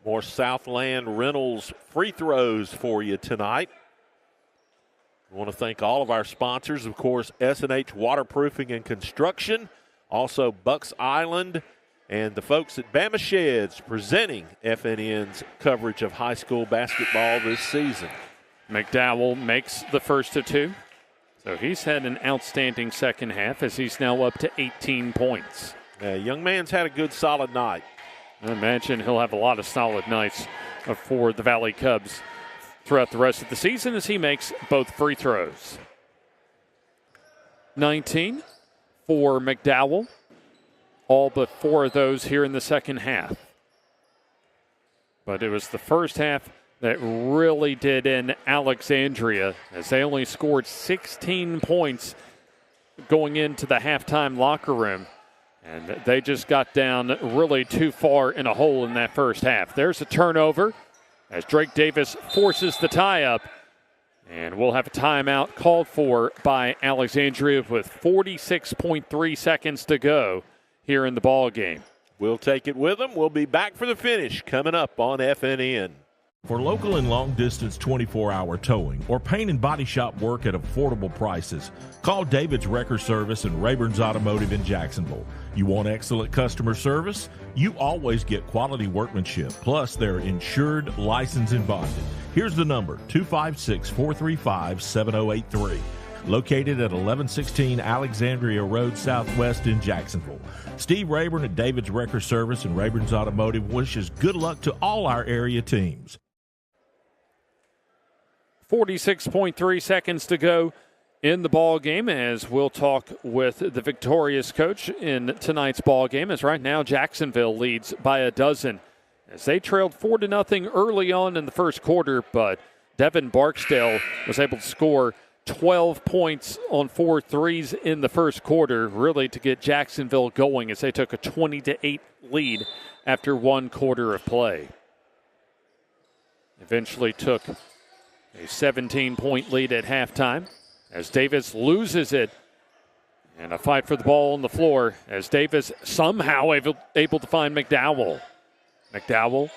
More Southland Reynolds free throws for you tonight. I want to thank all of our sponsors, of course, S&H Waterproofing and Construction, also Bucks Island, and the folks at Bama Sheds presenting FNN's coverage of high school basketball this season. McDowell makes the first of 2. So he's had an outstanding second half as he's now up to 18 points. Young man's had a good, solid night. I imagine he'll have a lot of solid nights for the Valley Cubs throughout the rest of the season as he makes both free throws. 19 for McDowell. All but 4 of those here in the second half. But it was the first half that really did in Alexandria as they only scored 16 points going into the halftime locker room. And they just got down really too far in a hole in that first half. There's a turnover as Drake Davis forces the tie-up. And we'll have a timeout called for by Alexandria with 46.3 seconds to go here in the ball game. We'll take it with them. We'll be back for the finish coming up on FNN. For local and long-distance 24-hour towing or paint and body shop work at affordable prices, call David's Wrecker Service and Rayburn's Automotive in Jacksonville. You want excellent customer service? You always get quality workmanship, plus they're insured, licensed, and bonded. Here's the number, 256-435-7083. Located at 1116 Alexandria Road Southwest in Jacksonville. Steve Rayburn at David's Wrecker Service and Rayburn's Automotive wishes good luck to all our area teams. 46.3 seconds to go in the ball game as we'll talk with the victorious coach in tonight's ball game. As right now Jacksonville leads by a dozen as they trailed 4-0 early on in the first quarter, but Devin Barksdale was able to score 12 points on 4 threes in the first quarter, really to get Jacksonville going as they took a 20-8 lead after 1 quarter of play. Eventually took a 17-point lead at halftime as Davis loses it. And a fight for the ball on the floor as Davis somehow able to find McDowell. McDowell,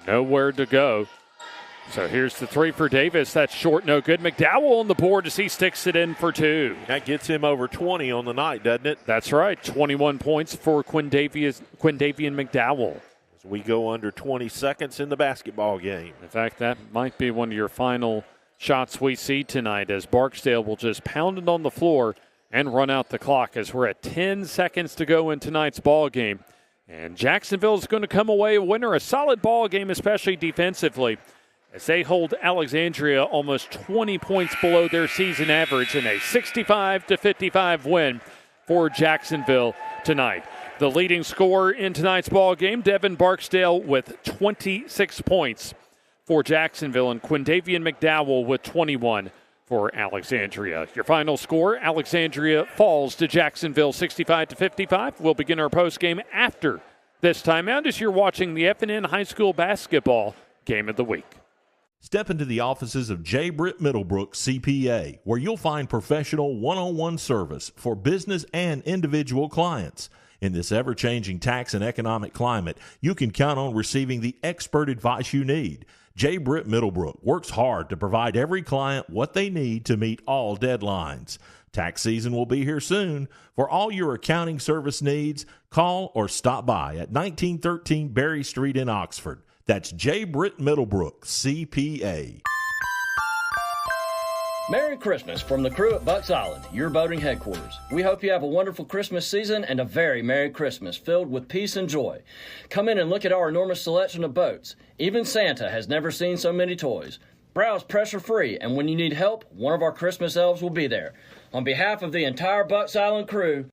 nowhere to go. So here's the 3 for Davis. That's short, no good. McDowell on the board as he sticks it in for 2. That gets him over 20 on the night, doesn't it? That's right. 21 points for Quindavian McDowell. As we go under 20 seconds in the basketball game. In fact, that might be one of your final shots we see tonight as Barksdale will just pound it on the floor and run out the clock as we're at 10 seconds to go in tonight's ball game. And Jacksonville is going to come away a winner. A solid ball game, especially defensively, as they hold Alexandria almost 20 points below their season average in a 65-55 win for Jacksonville tonight. The leading scorer in tonight's ball game, Devin Barksdale with 26 points for Jacksonville, and Quindavian McDowell with 21 for Alexandria. Your final score, Alexandria falls to Jacksonville 65-55. We'll begin our postgame after this timeout as you're watching the FNN High School Basketball Game of the Week. Step into the offices of J. Britt Middlebrook CPA, where you'll find professional one-on-one service for business and individual clients. In this ever-changing tax and economic climate, you can count on receiving the expert advice you need. J. Britt Middlebrook works hard to provide every client what they need to meet all deadlines. Tax season will be here soon. For all your accounting service needs, call or stop by at 1913 Berry Street in Oxford. That's J. Britt Middlebrook, CPA. Merry Christmas from the crew at Bucks Island, your boating headquarters. We hope you have a wonderful Christmas season and a very Merry Christmas filled with peace and joy. Come in and look at our enormous selection of boats. Even Santa has never seen so many toys. Browse pressure-free, and when you need help, one of our Christmas elves will be there. On behalf of the entire Bucks Island crew,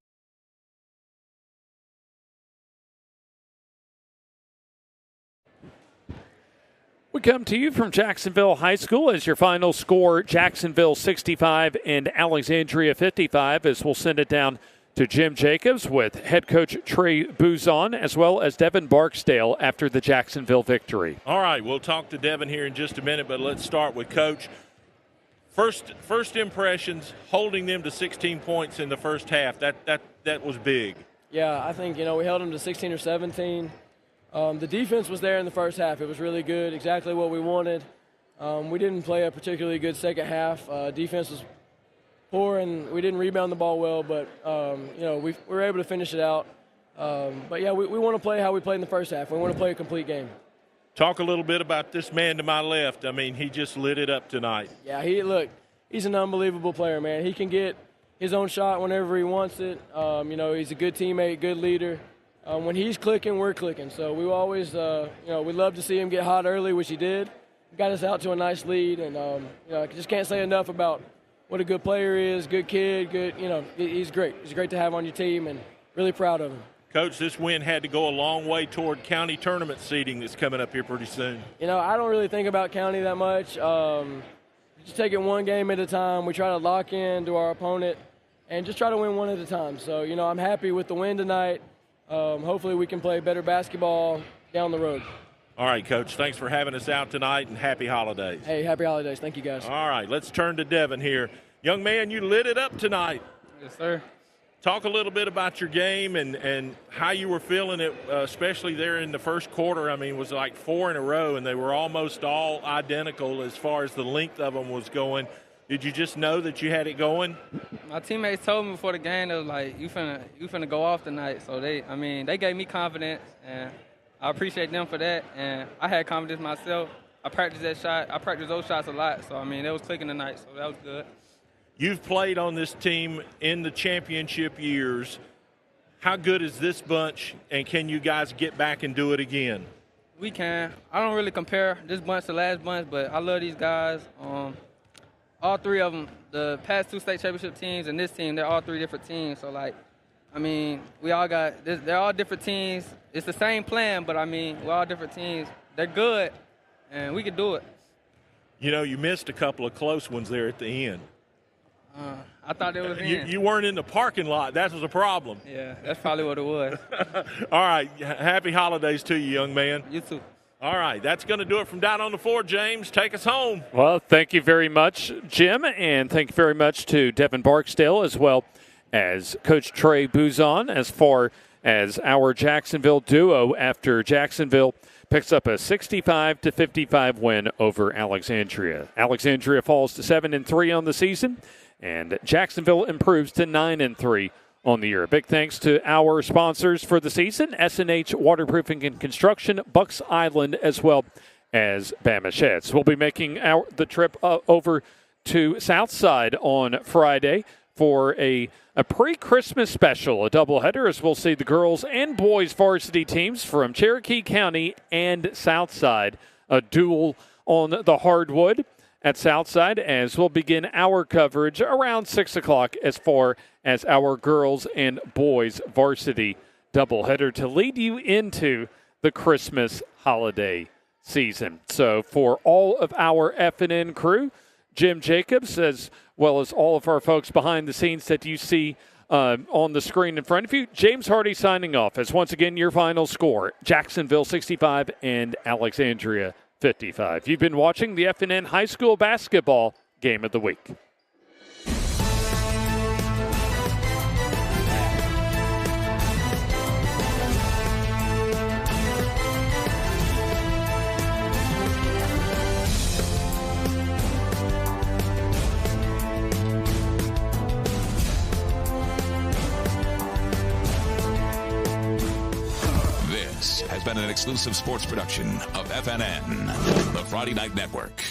we come to you from Jacksonville High School as your final score, Jacksonville 65 and Alexandria 55, as we'll send it down to Jim Jacobs with head coach Trey Bouzon as well as Devin Barksdale after the Jacksonville victory. All right, we'll talk to Devin here in just a minute, but let's start with Coach. First impressions, holding them to 16 points in the first half, that was big. Yeah, I think, we held them to 16 or 17. The defense was there in the first half. It was really good, exactly what we wanted. We didn't play a particularly good second half. Defense was poor, and we didn't rebound the ball well, but, we were able to finish it out. But, yeah, we want to play how we played in the first half. We want to play a complete game. Talk a little bit about this man to my left. I mean, he just lit it up tonight. Yeah, he's an unbelievable player, man. He can get his own shot whenever he wants it. He's a good teammate, good leader. When he's clicking, we're clicking. So we always, we love to see him get hot early, which he did. Got us out to a nice lead, and I just can't say enough about what a good player he is, good kid, good. He's great. He's great to have on your team, and really proud of him. Coach, this win had to go a long way toward county tournament seeding that's coming up here pretty soon. I don't really think about county that much. Just take it one game at a time. We try to lock in to our opponent and just try to win one at a time. So, I'm happy with the win tonight. Hopefully we can play better basketball down the road. All right, Coach, thanks for having us out tonight, and happy holidays. Hey, happy holidays. Thank you, guys. All right, let's turn to Devin here. Young man, you lit it up tonight. Yes, sir. Talk a little bit about your game and how you were feeling it, especially there in the first quarter. I mean, it was like 4 in a row, and they were almost all identical as far as the length of them was going. Did you just know that you had it going? My teammates told me before the game, they was like, you finna go off tonight. So they gave me confidence, and I appreciate them for that. And I had confidence myself. I practiced that shot. I practiced those shots a lot. So, they was clicking tonight, so that was good. You've played on this team in the championship years. How good is this bunch, and can you guys get back and do it again? We can. I don't really compare this bunch to last bunch, but I love these guys. All three of them, the past 2 state championship teams and this team, they're all 3 different teams. So, we all got – they're all different teams. It's the same plan, but, we're all different teams. They're good, and we can do it. You missed a couple of close ones there at the end. I thought it was in. You weren't in the parking lot. That was a problem. Yeah, that's probably what it was. All right. Happy holidays to you, young man. You too. All right. That's going to do it from down on the floor. James, take us home. Well, thank you very much, Jim, and thank you very much to Devin Barksdale as well as Coach Trey Buzon as far as our Jacksonville duo after Jacksonville picks up a 65-55 win over Alexandria. Alexandria falls to 7-3 on the season, and Jacksonville improves to 9-3 on the year. Big thanks to our sponsors for the season, S&H Waterproofing and Construction, Bucks Island, as well as Bama Sheds. We'll be making the trip over to Southside on Friday for a pre-Christmas special, a doubleheader, as we'll see the girls and boys varsity teams from Cherokee County and Southside, a duel on the hardwood at Southside, as we'll begin our coverage around 6 o'clock as far as our girls and boys varsity doubleheader to lead you into the Christmas holiday season. So for all of our FNN crew, Jim Jacobs, as well as all of our folks behind the scenes that you see on the screen in front of you, James Hardy signing off as once again your final score, Jacksonville 65 and Alexandria 55. You've been watching the FNN High School Basketball Game of the Week. Has been an exclusive sports production of FNN, the Friday Night Network.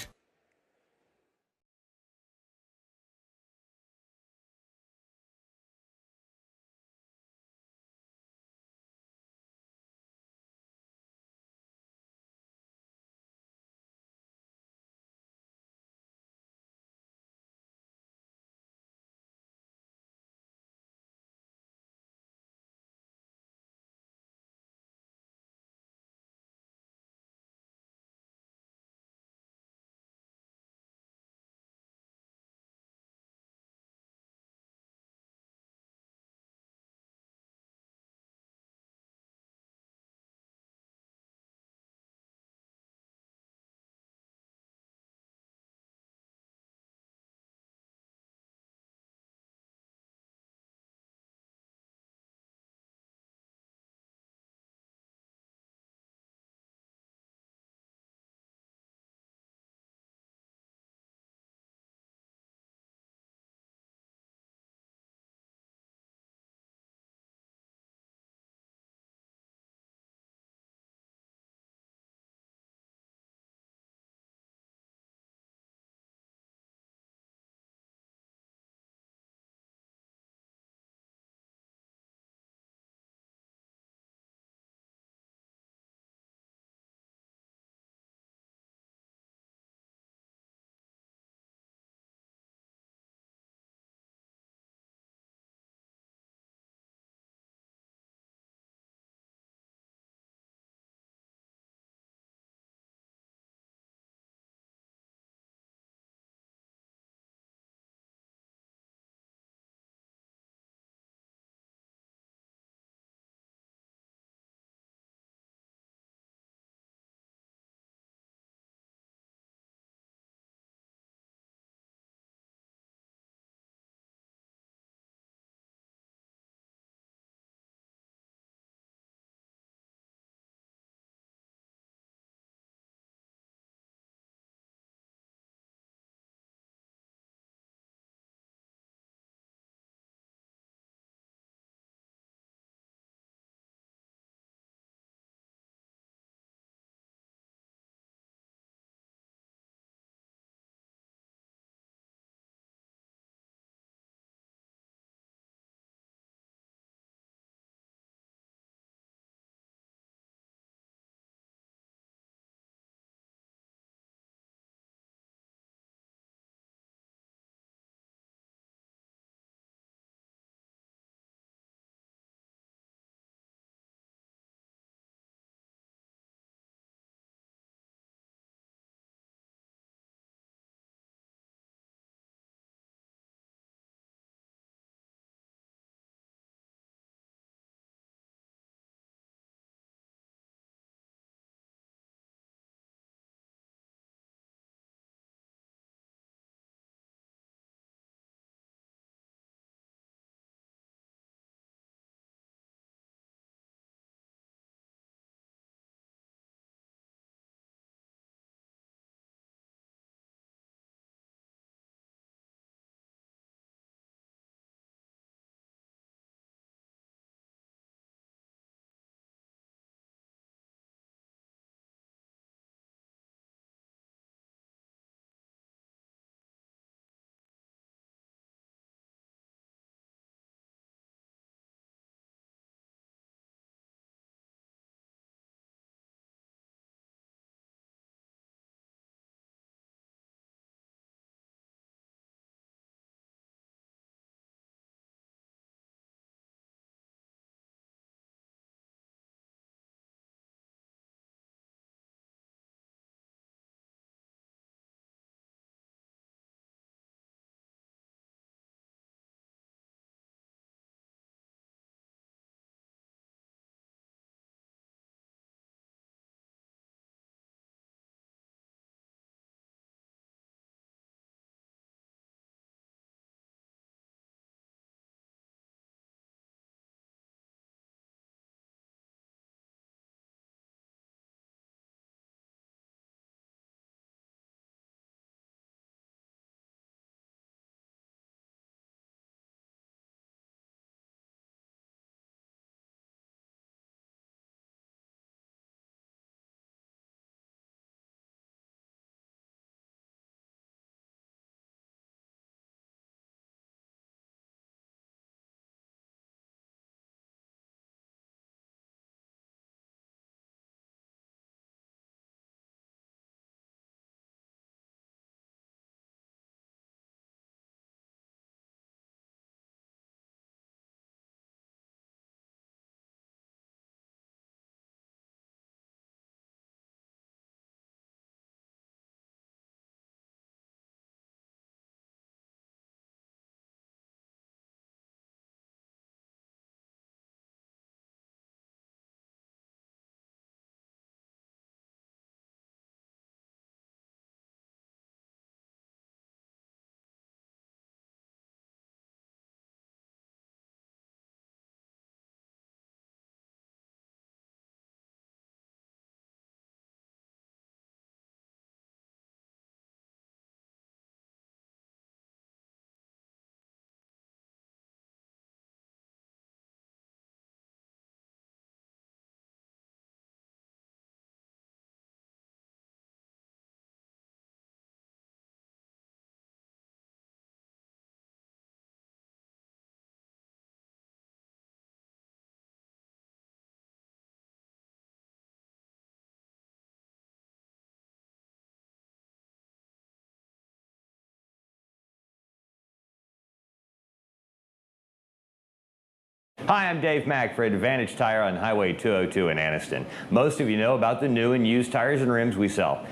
Hi, I'm Dave Mack for Advantage Tire on Highway 202 in Anniston. Most of you know about the new and used tires and rims we sell.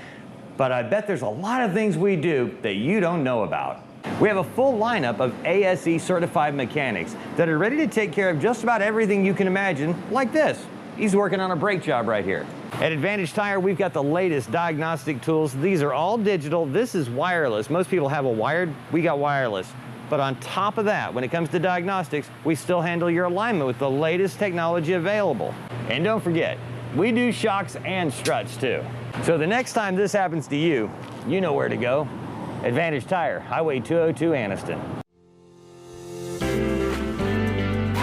But I bet there's a lot of things we do that you don't know about. We have a full lineup of ASE certified mechanics that are ready to take care of just about everything you can imagine, like this. He's working on a brake job right here. At Advantage Tire, we've got the latest diagnostic tools. These are all digital. This is wireless. Most people have a wired, we got wireless. But on top of that, when it comes to diagnostics, we still handle your alignment with the latest technology available. And don't forget, we do shocks and struts too. So the next time this happens to you, you know where to go. Advantage Tire, Highway 202 Anniston.